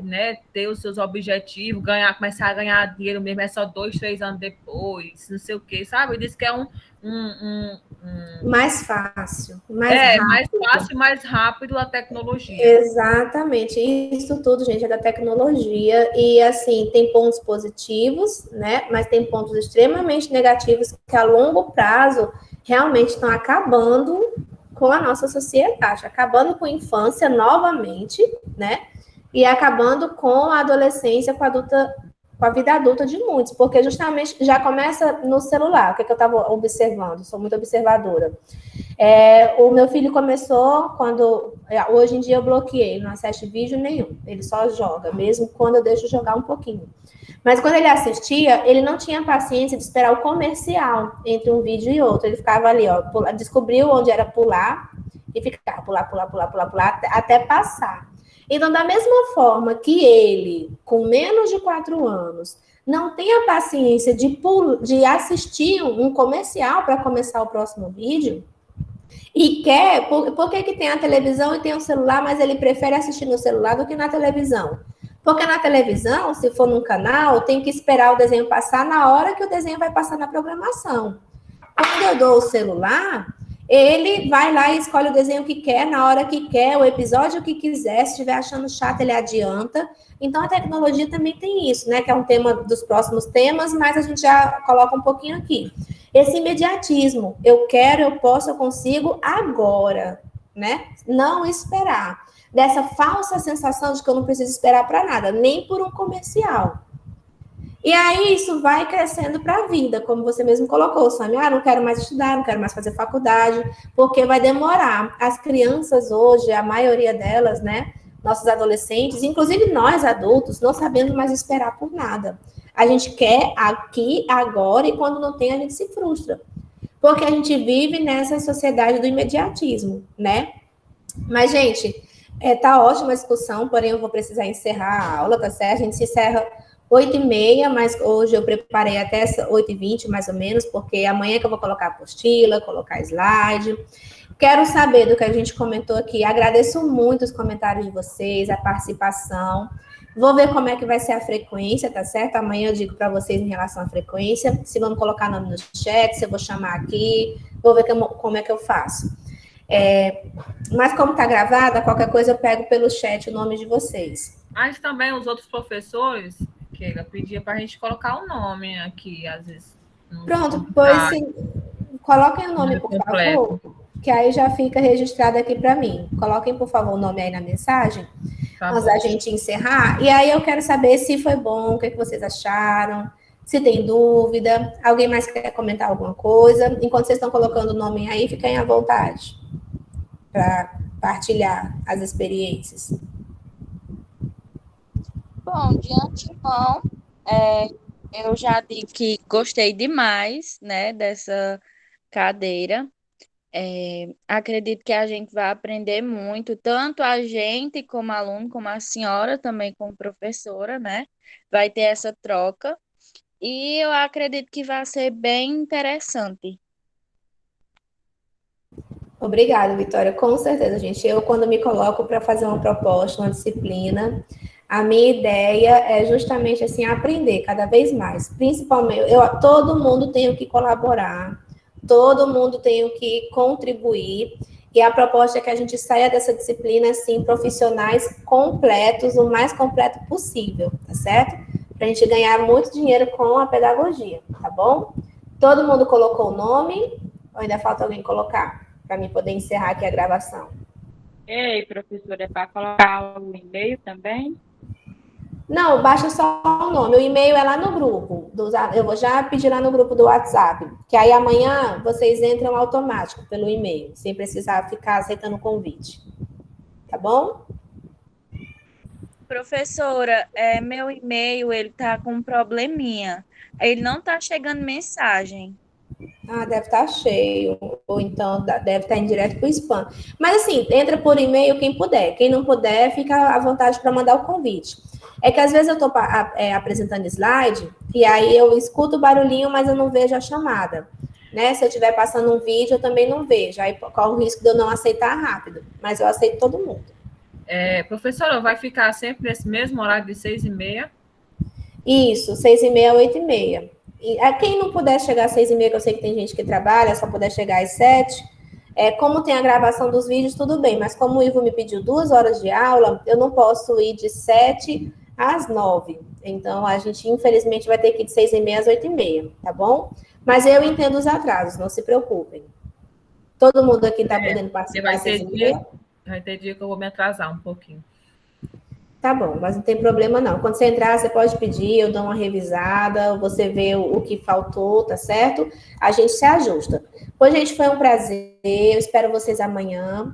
né, ter os seus objetivos, começar a ganhar dinheiro mesmo, é só 2, 3 anos depois, não sei o quê, sabe? Diz que é mais fácil, mais rápido. Mais fácil e mais rápido a tecnologia. Exatamente. Isso tudo, gente, é da tecnologia. E, assim, tem pontos positivos, né? Mas tem pontos extremamente negativos que, a longo prazo, realmente estão acabando com a nossa sociedade, acabando com a infância novamente, né? E acabando com a adolescência, com a vida adulta de muitos, porque justamente já começa no celular. O que eu estava observando? Sou muito observadora. O meu filho começou quando... Hoje em dia eu bloqueei, não assiste vídeo nenhum. Ele só joga, mesmo quando eu deixo jogar um pouquinho. Mas quando ele assistia, ele não tinha paciência de esperar o comercial entre um vídeo e outro. Ele ficava ali, ó, descobriu onde era pular e ficava pular, até passar. Então, da mesma forma que ele, com menos de 4 anos, não tem a paciência de assistir um comercial para começar o próximo vídeo, e quer... Por que tem a televisão e tem o celular, mas ele prefere assistir no celular do que na televisão? Porque na televisão, se for num canal, tem que esperar o desenho passar na hora que o desenho vai passar na programação. Quando eu dou o celular, ele vai lá e escolhe o desenho que quer, na hora que quer, o episódio que quiser. Se estiver achando chato, ele adianta. Então, a tecnologia também tem isso, né? Que é um tema dos próximos temas, mas a gente já coloca um pouquinho aqui. Esse imediatismo, eu quero, eu posso, eu consigo agora, né? Não esperar. Dessa falsa sensação de que eu não preciso esperar para nada, nem por um comercial. E aí isso vai crescendo para a vida, como você mesmo colocou, Samia. Não quero mais estudar, não quero mais fazer faculdade, porque vai demorar. As crianças hoje, a maioria delas, né? Nossos adolescentes, inclusive nós adultos, não sabemos mais esperar por nada. A gente quer aqui, agora, e quando não tem, a gente se frustra. Porque a gente vive nessa sociedade do imediatismo, né? Mas, gente, tá ótima a discussão, porém eu vou precisar encerrar a aula, tá certo? A gente se encerra 8h30, mas hoje eu preparei até 8h20, mais ou menos, porque amanhã que eu vou colocar a apostila, colocar slide. Quero saber do que a gente comentou aqui. Agradeço muito os comentários de vocês, a participação. Vou ver como é que vai ser a frequência, tá certo? Amanhã eu digo para vocês em relação à frequência, se vamos colocar nome no chat, se eu vou chamar aqui, vou ver como é que eu faço. Mas como está gravada, qualquer coisa eu pego pelo chat o nome de vocês. Mas também os outros professores, que ela pedia para a gente colocar o nome aqui, às vezes. Pronto, pois sim. Coloquem o nome, por favor, que aí já fica registrado aqui para mim. Coloquem, por favor, o nome aí na mensagem, antes da gente encerrar. E aí eu quero saber se foi bom, o que vocês acharam, se tem dúvida, alguém mais quer comentar alguma coisa. Enquanto vocês estão colocando o nome aí, fiquem à vontade para partilhar as experiências. Bom, de antemão, eu já digo que gostei demais, né, dessa cadeira. Acredito que a gente vai aprender muito, tanto a gente como aluno, como a senhora também como professora, né? Vai ter essa troca. E eu acredito que vai ser bem interessante. Obrigada, Vitória. Com certeza, gente. Eu, quando me coloco para fazer uma proposta, uma disciplina, a minha ideia é justamente assim aprender cada vez mais. Principalmente, todo mundo tem que colaborar, todo mundo tem que contribuir. E a proposta é que a gente saia dessa disciplina assim, profissionais completos, o mais completo possível, tá certo? Para a gente ganhar muito dinheiro com a pedagogia, tá bom? Todo mundo colocou o nome? Ou ainda falta alguém colocar? Para mim poder encerrar aqui a gravação. Ei, professora, é para colocar o e-mail também? Não, baixa só o nome. O e-mail é lá no grupo. Eu vou já pedir lá no grupo do WhatsApp. Que aí amanhã vocês entram automático pelo e-mail, sem precisar ficar aceitando o convite. Tá bom? Professora, meu e-mail, ele tá com um probleminha. Ele não tá chegando mensagem. Ah, deve estar cheio, ou então deve estar em direto para o spam. Mas assim, entra por e-mail quem puder. Quem não puder, fica à vontade para mandar o convite. É que às vezes eu estou apresentando slide, e aí eu escuto o barulhinho, mas eu não vejo a chamada. Né? Se eu estiver passando um vídeo, eu também não vejo. Aí corre o risco de eu não aceitar rápido. Mas eu aceito todo mundo. Professora, vai ficar sempre nesse mesmo horário de 6h30? Isso, 6h30 a 8h30. Quem não puder chegar às 6h30, que eu sei que tem gente que trabalha, só puder chegar às 7, como tem a gravação dos vídeos, tudo bem, mas como o Ivo me pediu 2 horas de aula, eu não posso ir de 7 às 9. Então, a gente, infelizmente, vai ter que ir de 6h30 às 8h30, tá bom? Mas eu entendo os atrasos, não se preocupem. Todo mundo aqui está podendo participar às 6h30? Vai ter dia que eu vou me atrasar um pouquinho. Tá bom, mas não tem problema não. Quando você entrar, você pode pedir, eu dou uma revisada, você vê o que faltou, tá certo? A gente se ajusta. Pois, gente, foi um prazer. Eu espero vocês amanhã.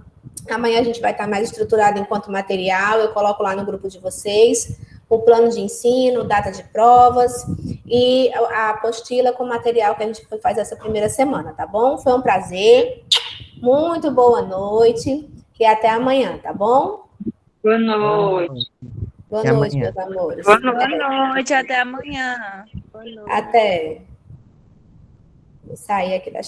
Amanhã a gente vai estar mais estruturado enquanto material. Eu coloco lá no grupo de vocês o plano de ensino, data de provas e a apostila com o material que a gente faz essa primeira semana, tá bom? Foi um prazer. Muito boa noite e até amanhã, tá bom? Boa noite. Boa Até noite, amanhã. meus amores. Boa noite, até amanhã. Até. Vou sair aqui da